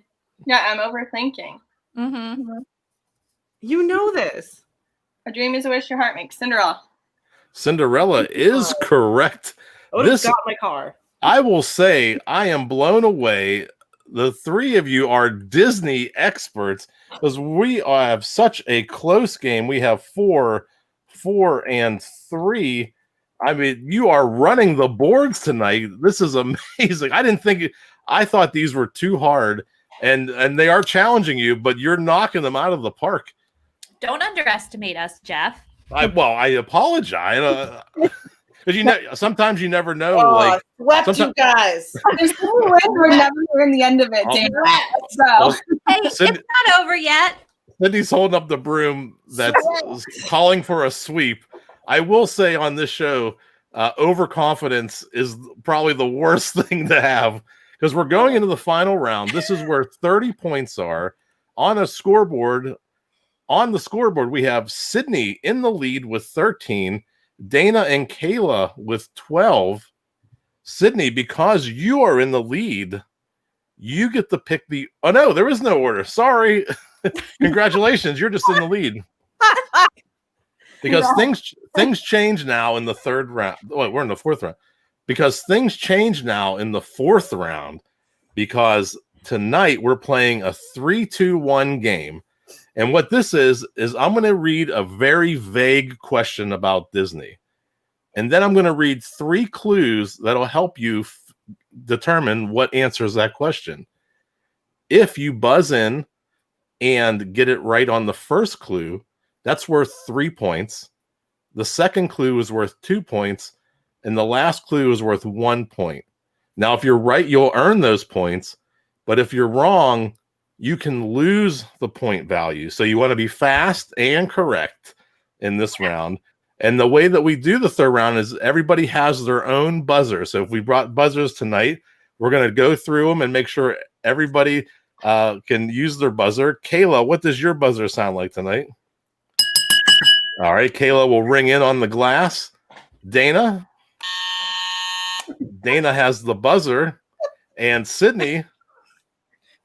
Yeah, I'm overthinking. Mm-hmm. You know this. A dream is a wish your heart makes. Cinderella. Cinderella is correct. I would have This- got my car. I will say I am blown away. The three of you are Disney experts because we have such a close game. We have 4, 4, and 3. I mean, you are running the boards tonight. This is amazing. I thought these were too hard, and they are challenging you, but you're knocking them out of the park. Don't underestimate us, Jeff. I apologize. Because sometimes you never know. Swept you guys. There's so many ways we're never hearing the end of it, Dan. So Hey, Sydney- it's not over yet. Sydney's holding up the broom that's calling for a sweep. I will say on this show, overconfidence is probably the worst thing to have because we're going into the final round. This is where 30 points are on a scoreboard. On the scoreboard, we have Sydney in the lead with 13, Dana and Kayla with 12. Sydney, because you are in the lead, you get to pick the... Oh, no, there is no order. Sorry. Congratulations. You're just in the lead. Because things change now in the third round. Wait, we're in the fourth round. Because things change now in the fourth round because tonight we're playing a 3-2-1 game. And what this is I'm going to read a very vague question about Disney. And then I'm going to read 3 clues that'll help you determine what answers that question. If you buzz in and get it right on the first clue, that's worth 3 points. The second clue is worth 2 points. And the last clue is worth 1 point. Now, if you're right, you'll earn those points. But if you're wrong, you can lose the point value. So you want to be fast and correct in this round. And the way that we do the third round is everybody has their own buzzer. So if we brought buzzers tonight, we're going to go through them and make sure everybody can use their buzzer. Kayla, what does your buzzer sound like tonight? All right, Kayla will ring in on the glass. Dana has the buzzer. And Sydney...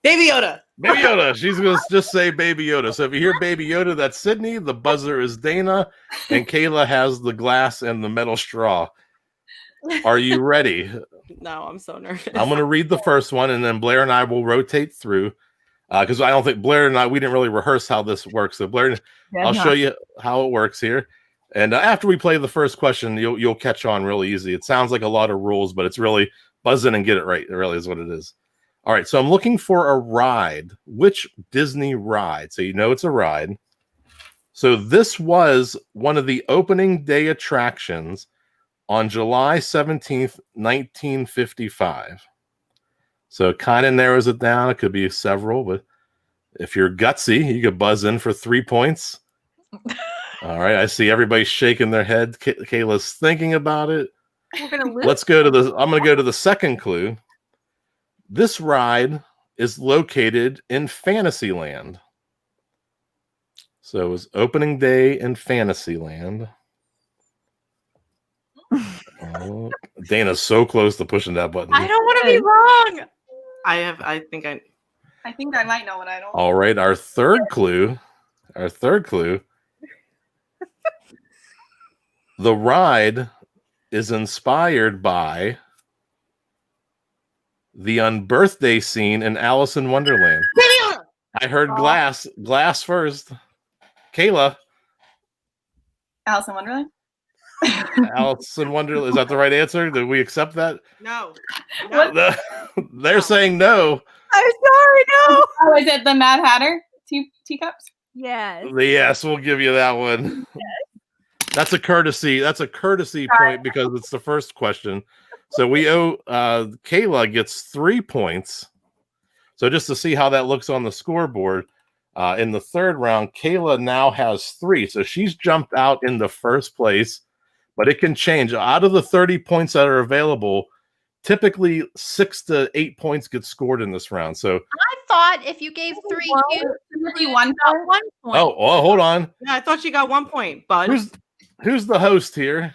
Baby Yoda. Baby Yoda. She's going to just say Baby Yoda. So if you hear Baby Yoda, that's Sydney. The buzzer is Dana. And Kayla has the glass and the metal straw. Are you ready? No, I'm so nervous. I'm going to read the first one, and then Blair and I will rotate through. Because I don't think Blair and I, we didn't really rehearse how this works. So Blair, I'll show you how it works here. And after we play the first question, you'll catch on really easy. It sounds like a lot of rules, but it's really buzz in and get it right. It really is what it is. All right, so I'm looking for a ride. Which Disney ride? So you know it's a ride. So this was one of the opening day attractions on July 17th, 1955. So it kind of narrows it down. It could be several, but if you're gutsy, you could buzz in for 3 points. All right, I see everybody shaking their head. Kayla's thinking about it. We're gonna lose. I'm going to go to the second clue. This ride is located in Fantasyland. So it was opening day in Fantasyland. Oh, Dana's so close to pushing that button. I don't want to be wrong. I think I might know what I don't. All right, our third clue. The ride is inspired by the unbirthday scene in Alice in Wonderland. I heard glass first. Kayla. Alice in Wonderland? Alice in Wonderland. Is that the right answer? Did we accept that? no. They're saying no. I'm sorry, no. Oh, is it the Mad Hatter teacups? Yes. Yes, we'll give you that one. That's a courtesy. That's a courtesy point because it's the first question. So we owe Kayla gets 3 points. So just to see how that looks on the scoreboard, in the third round, Kayla now has 3. So she's jumped out in the first place, but it can change. Out of the 30 points that are available, typically 6 to 8 points get scored in this round. So I thought if you gave 3 cues, you got 1 point. oh, hold on. Yeah, I thought you got 1 point, bud. Who's the host here?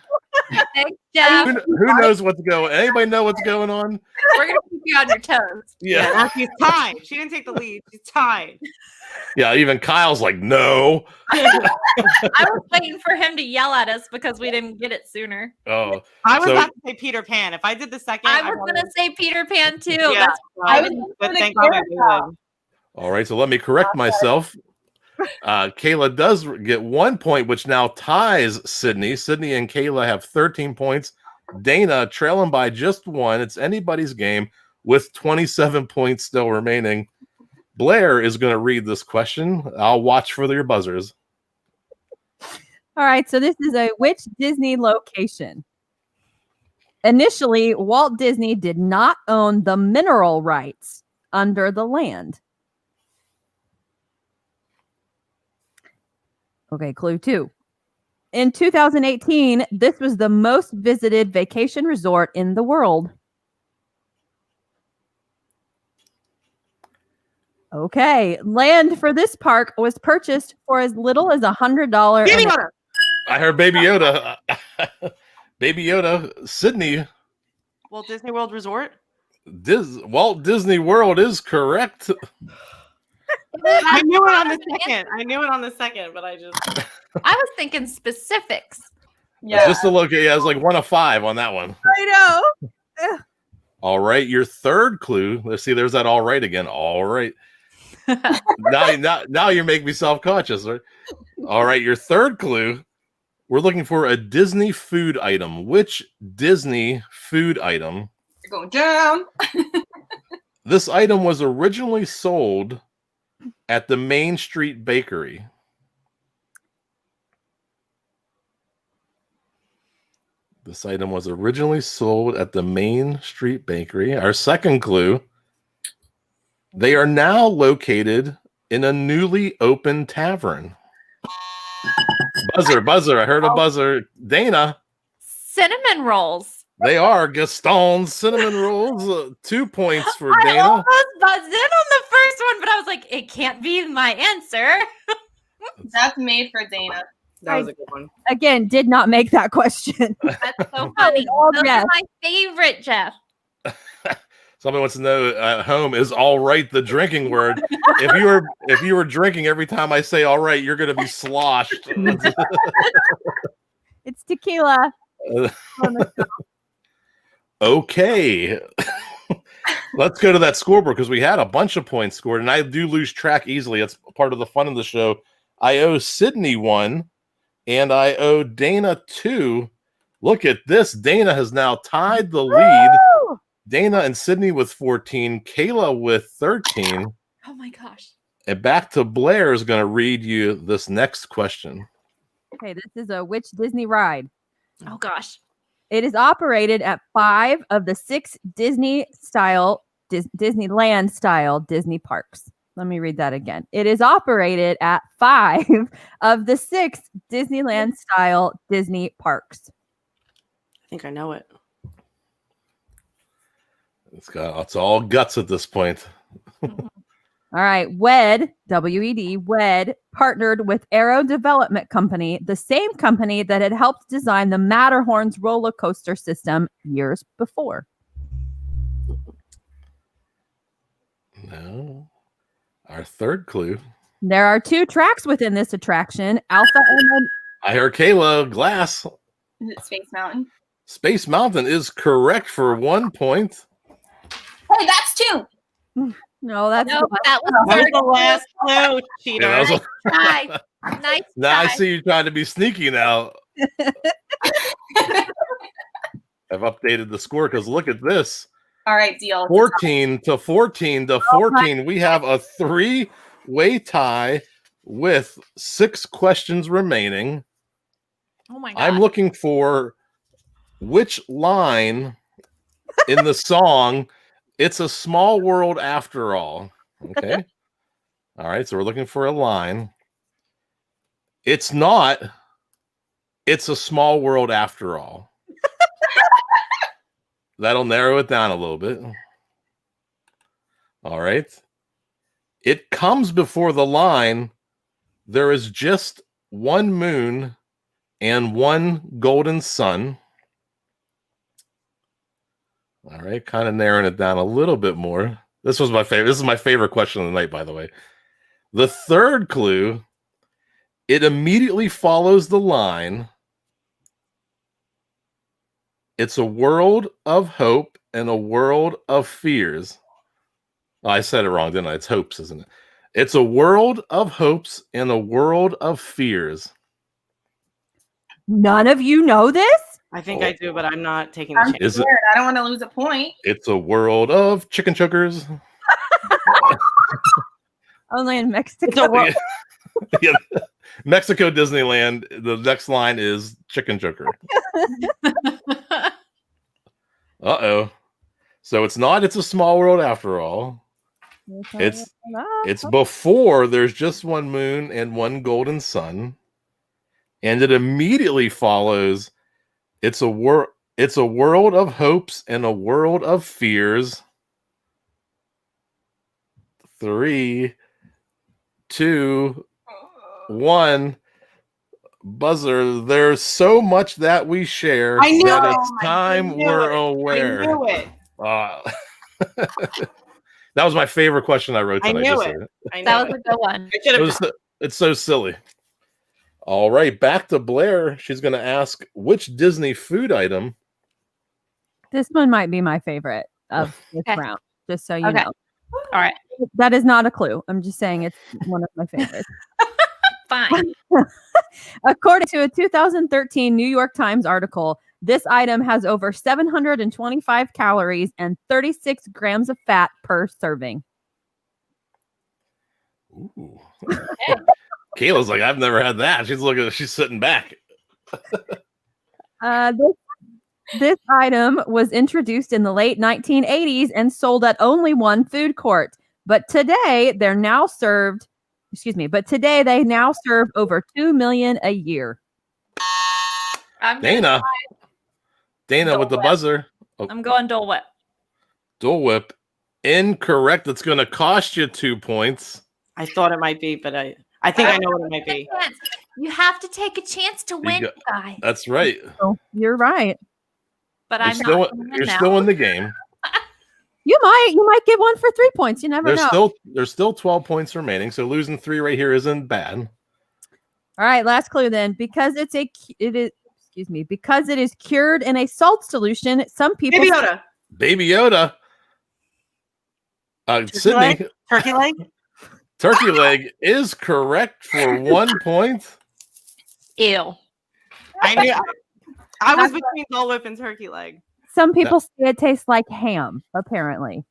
Thanks, Jeff. Who knows what's going? Anybody know what's going on? We're gonna keep you on your toes. Yeah. Now she's tied. She didn't take the lead. She's tied. Yeah, even Kyle's like, no. I was waiting for him to yell at us because we didn't get it sooner. Oh, I was so- about to say Peter Pan. If I did the second, I was gonna say Peter Pan too. Yeah, That's I was was, gonna thank God I care knew about. it. all right. So let me correct myself. Kayla does get 1 point, which now ties Sidney. Sidney and Kayla have 13 points. Dana trailing by just 1. It's anybody's game with 27 points still remaining. Blair is going to read this question. I'll watch for your buzzers. All right, so this is a which Disney location? Initially, Walt Disney did not own the mineral rights under the land. Okay, clue 2. In 2018, this was the most visited vacation resort in the world. Okay, land for this park was purchased for as little as $100. Baby and- Yoda. I heard Baby Yoda. Baby Yoda. Sydney. Walt Disney World Resort. Walt Disney World is correct. I knew it on the second. I knew it on the second, but I just. I was thinking specifics. Yeah. Just to look at, yeah, it's like 1 of 5 on that one. I know. All right, your third clue. Let's see. There's that all right again. All right. now you're making me self-conscious. Right? All right, your third clue. We're looking for a Disney food item. Which Disney food item? You're going down. This item was originally sold at the Main Street Bakery. This item was originally sold at the Main Street Bakery. Our second clue. They are now located in a newly opened tavern. Buzzer. I heard a buzzer. Dana. Cinnamon rolls. They are Gaston's cinnamon rolls. 2 points for I Dana. almost buzzed in on the first one, but I was like, it can't be my answer. That's made for Dana. That was a good one. Again, did not make that question. That's so funny. all Those Jeff. are my favorite, Jeff. Somebody wants to know at home, is all right the drinking word? If you were drinking every time I say all right, you're gonna be sloshed. It's tequila. Okay. Let's go to that scoreboard because we had a bunch of points scored, and I do lose track easily. It's part of the fun of the show. I owe Sidney 1, and I owe Dana 2. Look at this. Dana has now tied the lead. Woo! Dana and Sidney with 14, Kayla with 13. Oh my gosh. And back to Blair is going to read you this next question. Okay, this is a which Disney ride? Oh gosh. It is operated at 5 of the 6 Disneyland style Disney parks. Let me read that again. It is operated at 5 of the 6 Disneyland style Disney parks. I think I know it. It's all guts at this point. All right. WED, W-E-D, WED partnered with Aero Development Company, the same company that had helped design the Matterhorn's roller coaster system years before. No. Our third clue. There are 2 tracks within this attraction, Alpha and I heard Kayla, Glass. Is it Space Mountain? Space Mountain is correct for 1 point. Hey, that's 2. No, that's No, that was That was third. the last clue, cheater. Yeah, that was Try. Nice now I try. see you trying to be sneaky now. I've updated the score because look at this. All right, deal. 14 to 14 to 14. We have a 3-way tie with 6 questions remaining. Oh my god. I'm looking for which line in the song "It's a Small World After All." Okay. All right. So we're looking for a line. It's not. It's a small world after all. That'll narrow it down a little bit. All right. It comes before the line. There is just one moon and one golden sun. All right. Kind of narrowing it down a little bit more. This was my favorite. This is my favorite question of the night, by the way. The third clue, it immediately follows the line. It's a world of hope and a world of fears. Oh, I said it wrong, didn't I? It's hopes, isn't it? It's a world of hopes and a world of fears. None of you know this? I think I do, but I'm not taking the I'm chance. scared. I don't want to lose a point. It's a world of chicken chokers. Only in Mexico. It's a world. Yeah. Mexico Disneyland. The next line is chicken choker. Uh-oh. So it's not. It's a small world after all. It's before there's just one moon and one golden sun, and it immediately follows. It's a world of hopes and a world of fears. 3, 2, 1. Buzzer. There's so much that we share I knew that it. it's time we're aware. I knew it. That was my favorite question I wrote I tonight. knew just it. so- I know That was it. a good one. I should have. It's so silly. All right, back to Blair. She's going to ask which Disney food item. This one might be my favorite of this Okay. round, just so you Okay. know. All right. That is not a clue. I'm just saying it's one of my favorites. Fine. According to a 2013 New York Times article, this item has over 725 calories and 36 grams of fat per serving. Ooh. Kayla's like, I've never had that. She's sitting back. This item was introduced in the late 1980s and sold at only one food court. But today they now serve over 2 million a year. I'm Dana with the Dole Whip. buzzer. I'm going Dole Whip. Dole Whip. Incorrect. It's going to cost you 2 points. I thought it might be, but I think I know what it might be. You have to take a chance to win, got- guys. That's right. So you're right. But You're I'm still, not. gonna win you're now. still in the game. You might get one for 3 points. You never know. There's still 12 points remaining, so losing 3 right here isn't bad. All right, last clue then. Because it is cured in a salt solution, some people Baby Yoda. Baby Yoda. Sydney, leg? Turkey leg. turkey leg is correct for 1 point. Ew. I knew. I was between Dole Whip and turkey leg. Some people say it tastes like ham, apparently.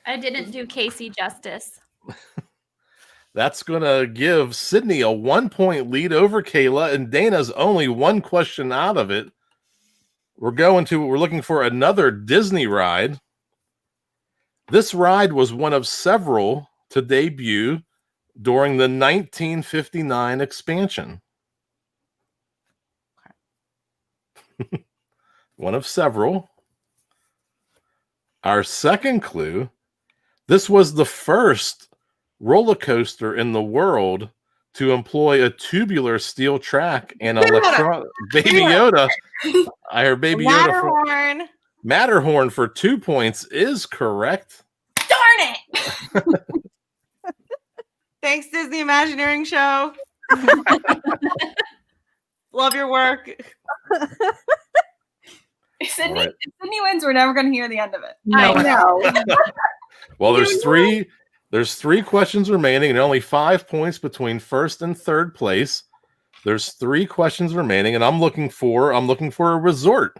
I didn't do Casey justice. That's going to give Sidney a 1 point lead over Kayla, and Dana's only one question out of it. We're looking for another Disney ride. This ride was one of several to debut during the 1959 expansion. One of several. Our second clue, this was the first roller coaster in the world to employ a tubular steel track and electronic. Baby Yoda. I heard Baby Yoda. Matterhorn. Matterhorn for 2 points is correct. Darn it! Thanks, Disney Imagineering Show. Love your work. If Sidney, All right. if Sidney wins, we're never going to hear the end of it. No. I know. Well, there's three questions remaining and only 5 points between first and third place. There's 3 questions remaining, and I'm looking for a resort.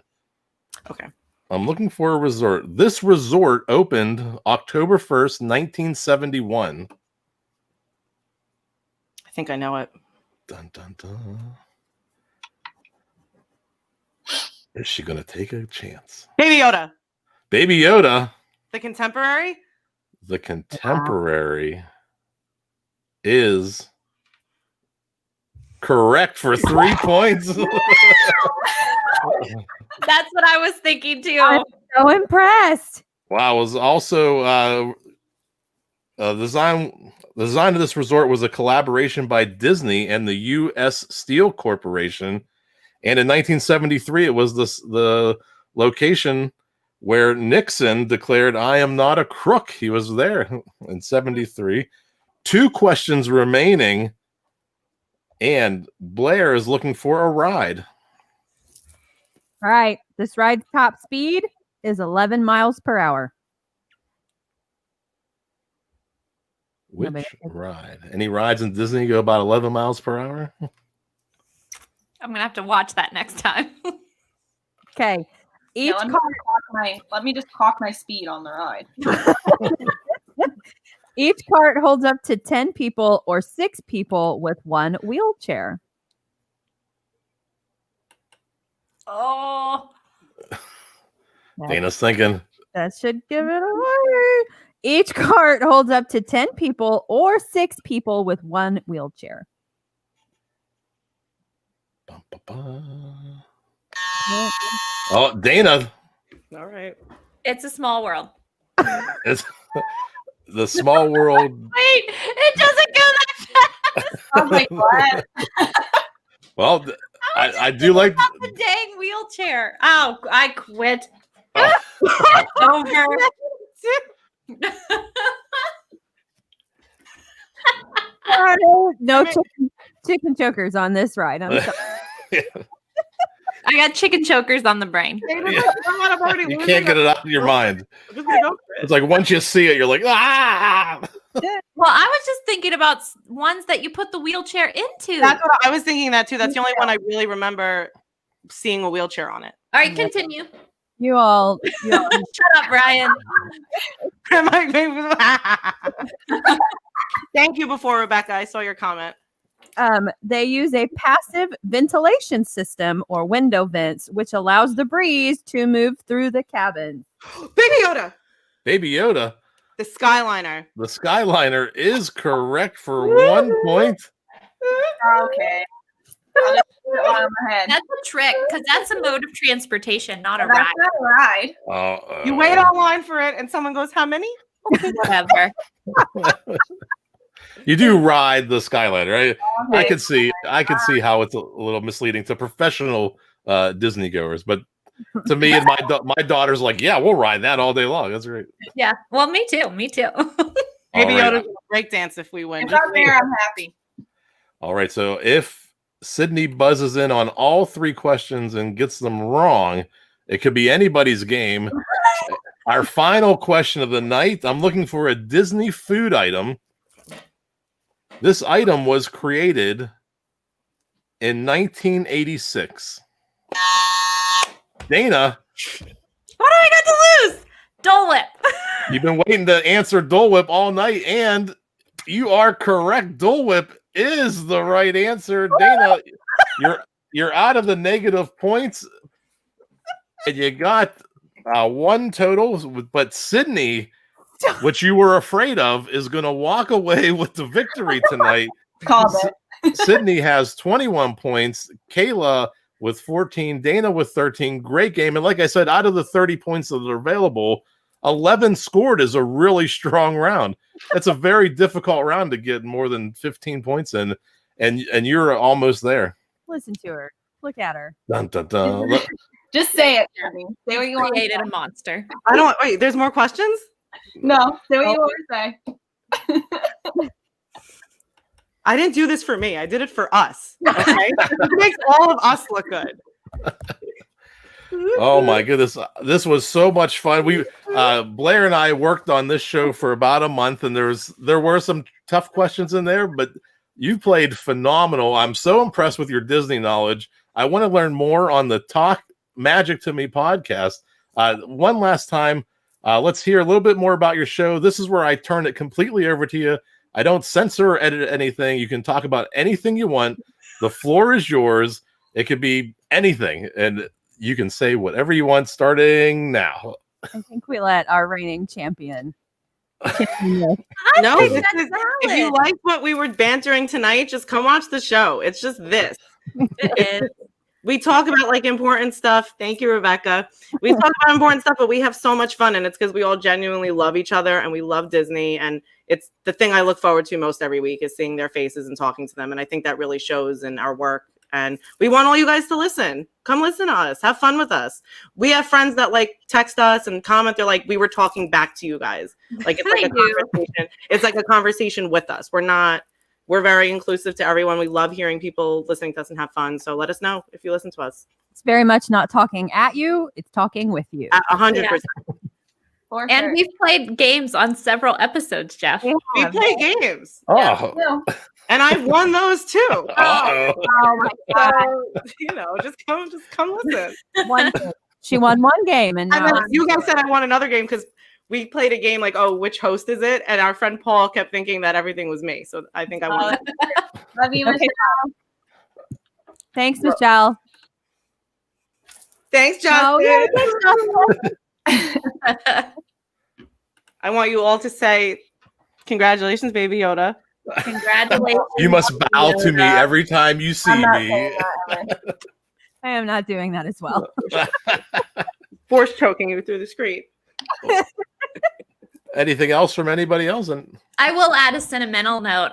Okay. I'm looking for a resort. This resort opened October 1st, 1971. I think I know it. Dun, dun, dun. Is she going to take a chance? Baby Yoda. Baby Yoda. The contemporary. The contemporary is correct for 3 points. That's what I was thinking too. I'm so impressed. Wow, it was also the design of this resort was a collaboration by Disney and the U.S. Steel Corporation, and in 1973 it was the location where Nixon declared, "I am not a crook." He was there in 73. 2 questions remaining, and Blair is looking for a ride. All right. This ride's top speed is 11 miles per hour. Which Nobody- ride? Any rides in Disney go about 11 miles per hour? I'm gonna have to watch that next time. Okay. Each Yeah, let me just clock my speed on the ride. Each cart holds up to 10 people or 6 people with 1 wheelchair. Oh, Dana's thinking. That should give it away. Each cart holds up to 10 people or 6 people with 1 wheelchair. Bum, ba, ba. Oh, Dana. All right. it's a small world. It's the small world. Wait, it doesn't go that fast. I was like, what? Well, I do like the dang wheelchair. Oh, I quit. Oh. Over. No chicken chokers on this ride. I'm sorry. I got chicken chokers on the brain. You can't get it out of your mind. It's like once you see it, you're like, ah. Well, I was just thinking about ones that you put the wheelchair into. That's what I was thinking that too. That's the only one I really remember seeing a wheelchair on it. All right, continue. You all Shut up, Brian. Thank you before, Rebecca. I saw your comment. they use a passive ventilation system or window vents, which allows the breeze to move through the cabin. Baby Yoda. Baby Yoda. The Skyliner. The Skyliner is correct for 1 point. Okay. I'll just put it on my head. That's a trick because that's a mode of transportation, not a That's ride. not a ride. You wait online for it, and someone goes, "How many?" Whatever. You do ride the Skyliner, right? I Okay. can see how it's a little misleading to professional Disney goers, but to me and my daughter's like, yeah, we'll ride that all day long. That's great. Yeah. Well, me too. Me too. Baby All right. Yoda's gonna break dance if we win. If I'm there, I'm happy. All right, so if Sidney buzzes in on all 3 questions and gets them wrong, it could be anybody's game. Our final question of the night, I'm looking for a Disney food item. This item was created in 1986. Dana, What do I got to lose? Dole Whip. you've been waiting to answer Dole Whip all night, and you are correct. Dole Whip is the right answer. Dana, you're out of the negative points, and you got 1 total. But Sidney, which you were afraid of, is going to walk away with the victory tonight. Called it. Sidney has 21 points. Kayla with 14. Dana with 13. Great game. And like I said, out of the 30 points that are available, 11 scored is a really strong round. That's a very difficult round to get more than 15 points in, and you're almost there. Listen to her. Look at her. Dun, dun, dun. Look, Just say it, Abby. Say what you want to Created say. a monster. I don't. Wait. There's more questions. No, say what you want to say. I didn't do this for me. I did it for us. Okay. It makes all of us look good. oh my goodness, this was so much fun. We Blair and I worked on this show for about a month, and there were some tough questions in there, but you played phenomenal. I'm so impressed with your Disney knowledge. I want to learn more on the Talk Magic to Me podcast. One last time, let's hear a little bit more about your show. This is where I turn it completely over to you. I don't censor or edit anything. You can talk about anything you want. The floor is yours. It could be anything, and you can say whatever you want starting now. I think we let our reigning champion No, I think this that's is, if you valid. like what we were bantering tonight, just come watch the show. It's just this. It is. We talk about like important stuff. Thank you, Rebecca. We talk about important stuff, but we have so much fun, and it's because we all genuinely love each other and we love Disney. And it's the thing I look forward to most every week is seeing their faces and talking to them. And I think that really shows in our work. And we want all you guys to listen. Come listen to us. Have fun with us. We have friends that like text us and comment. They're like, we were talking back to you guys. Like it's like a conversation. It's like a conversation with us. We're very inclusive to everyone. We love hearing people listening to us and have fun. So let us know if you listen to us. It's very much not talking at you; it's talking with you. 100%. For And sure. we've played games on several episodes, Jeff. We play games, Oh. No. and I've won those too. Uh-oh. Oh my god! So just come listen. She won one game, and And now then you guys said I won another game because we played a game like, oh, which host is it? And our friend Paul kept thinking that everything was me. So I think I won. Love you, Okay. Michelle. thanks, Michelle. Thanks, Justin. Oh, yeah, I want you all to say congratulations, Baby Yoda. Congratulations. You must bow to me every time you see I'm not me. saying that, Emma. I am not doing that as well. Force choking you through the screen. Anything else from anybody else? And I will add a sentimental note.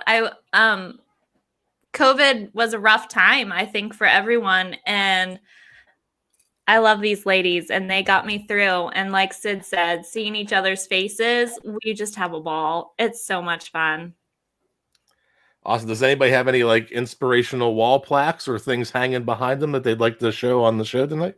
COVID was a rough time, I think, for everyone. And I love these ladies and they got me through. And like Sid said, seeing each other's faces, we just have a ball. It's so much fun. Awesome. Does anybody have any like inspirational wall plaques or things hanging behind them that they'd like to show on the show tonight?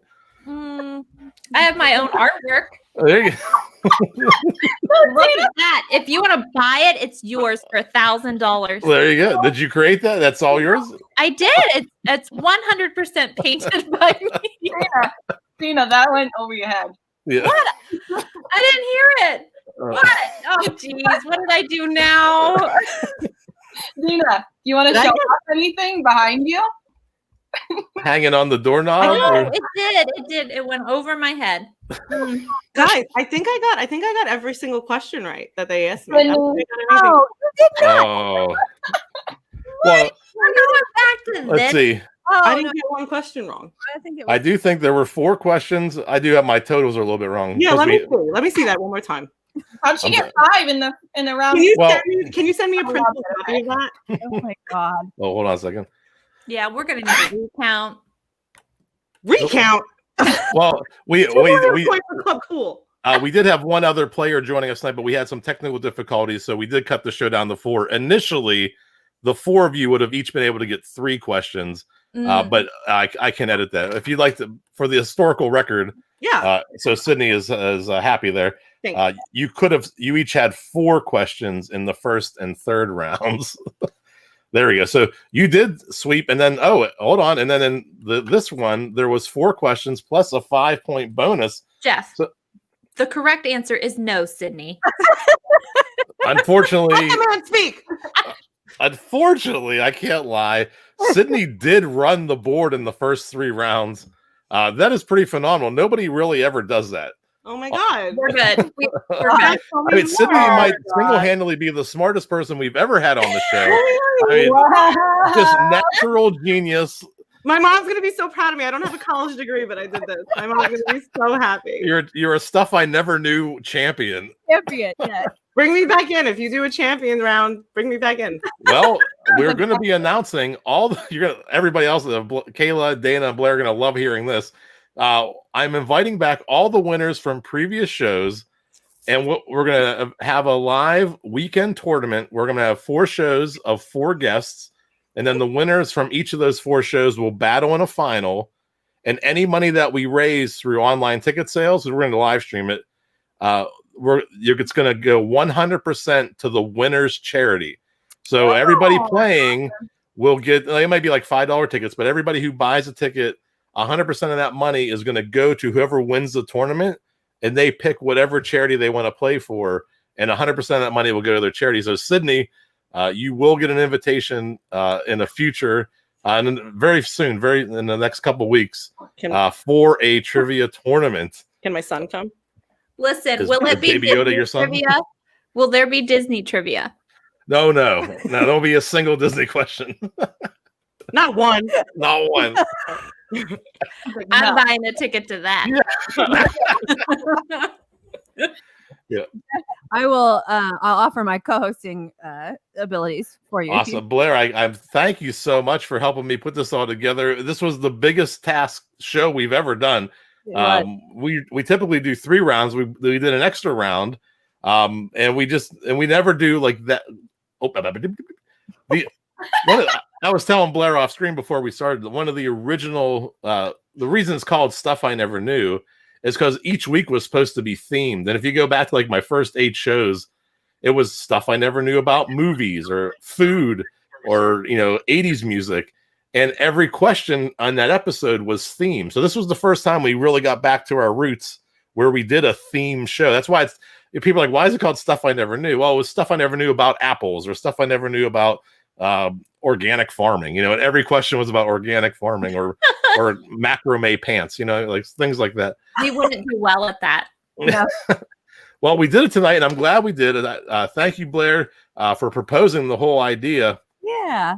I have my own artwork. There you go. Look at that. If you want to buy it, it's yours for $1,000. There you go. Did you create that? That's all yours? I did. It's 100% painted by me. Tina, that went over your head. Yeah. What? I didn't hear it. What? Oh, geez. What did I do now? Tina, you want to show off anything behind you? Hanging on the doorknob? I know, or- it did. It did. It went over my head. Guys, I think I got every single question right that they asked me. I don't think I got anything. Oh, you did not. Oh. Well, We're going back to let's this. see. Oh, I no, didn't get one question wrong. I think it was. I do think there were 4 questions. I do have my totals are a little bit wrong. Yeah, 'cause let me we- see. Let me see that one more time. How'd she I'm get 5 in the round? Well- Can you send me a I love printable it. copy of that? Oh my god. Oh, hold on a second. Yeah, we're going to need a recount. Recount. Well, we 200 we points for Club Cool. we did have one other player joining us tonight, but we had some technical difficulties, so we did cut the show down to 4. Initially, the 4 of you would have each been able to get 3 questions, but I can edit that if you'd like to for the historical record. Yeah. So Sidney is happy there. Thanks. You each had 4 questions in the first and third rounds. There we go. So you did sweep, and then hold on, and then in this one there was 4 questions plus a 5-point bonus. Jeff, So- the correct answer is no, Sidney. Unfortunately, Let the man speak. unfortunately, I can't lie. Sidney did run the board in the first 3 rounds. That is pretty phenomenal. Nobody really ever does that. Oh my God. We're good. We're good. I mean, Sidney might single-handedly be the smartest person we've ever had on the show. I mean, just natural genius. My mom's gonna be so proud of me. I don't have a college degree, but I did this. My mom's gonna be so happy. You're a stuff I never knew champion. Champion, yes. Bring me back in if you do a champion round. Bring me back in. Well, we're going to be announcing everybody else. Kayla, Dana, and Blair are going to love hearing this. I'm inviting back all the winners from previous shows, and we're going to have a live weekend tournament. We're going to have 4 shows of 4 guests, and then the winners from each of those 4 shows will battle in a final. And any money that we raise through online ticket sales, we're going to live stream it. It's going to go 100% to the winner's charity. So everybody playing will get. It might be like $5 tickets, but everybody who buys a ticket, 100% of that money is going to go to whoever wins the tournament, and they pick whatever charity they want to play for, and 100% of that money will go to their charity. So Sidney, you will get an invitation in the future, and very soon, in the next couple of weeks, for a trivia tournament. Can my son come? Listen, Is will it be Baby Yoda Disney your son? trivia? Will there be Disney trivia? No, there'll be a single Disney question. Not one. Not one. I'm buying a ticket to that. Yeah. I will. I'll offer my co-hosting abilities for you. Awesome, Blair. I thank you so much for helping me put this all together. This was the biggest task show we've ever done. We typically do 3 rounds. We did an extra round, and we never do like that. I was telling Blair off screen before we started that one of the original the reason it's called Stuff I Never Knew is because each week was supposed to be themed. And if you go back to like my first 8 shows, it was stuff I never knew about movies or food or 80s music. And every question on that episode was themed. So this was the first time we really got back to our roots where we did a theme show. That's why people are like, why is it called Stuff I Never Knew? Well, it was stuff I never knew about apples or stuff I never knew about organic farming. And every question was about organic farming or macrame pants, like things like that. We wouldn't do well at that. Yeah. Well, we did it tonight, and I'm glad we did it. Thank you, Blair, for proposing the whole idea. Yeah.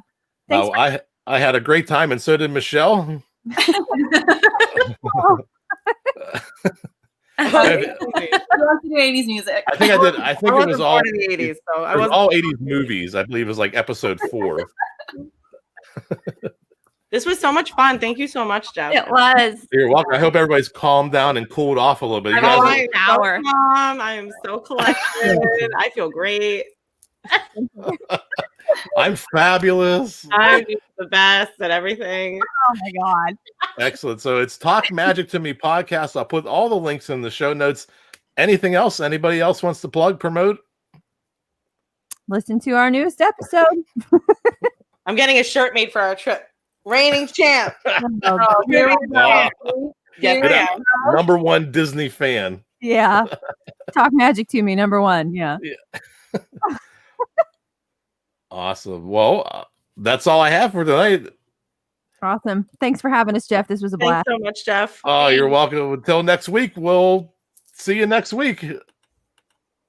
Thanks I had a great time, and so did Michelle. You have to do 80s music. I think I did. I think it was all in the 80s, so I was all 80s movies. I believe it was like episode 4. This was so much fun. Thank you so much, Jeff. It was. You're welcome. I hope everybody's calmed down and cooled off a little bit. You guys I am so calm. I am so collected. I feel great. I'm fabulous. I'm the best at everything. Oh my God. Excellent. So it's Talk Magic to Me podcast. I'll put all the links in the show notes. Anything else? Anybody else wants to plug, promote? Listen to our newest episode. I'm getting a shirt made for our trip. Reigning champ. Oh, Here we go. Yeah. Number 1 Disney fan. yeah. Talk magic to me, number 1. Yeah. Awesome. Well, that's all I have for tonight. Awesome. Thanks for having us, Jeff. This was a blast. Thanks so much, Jeff. Oh, you're welcome. Until next week, we'll see you next week.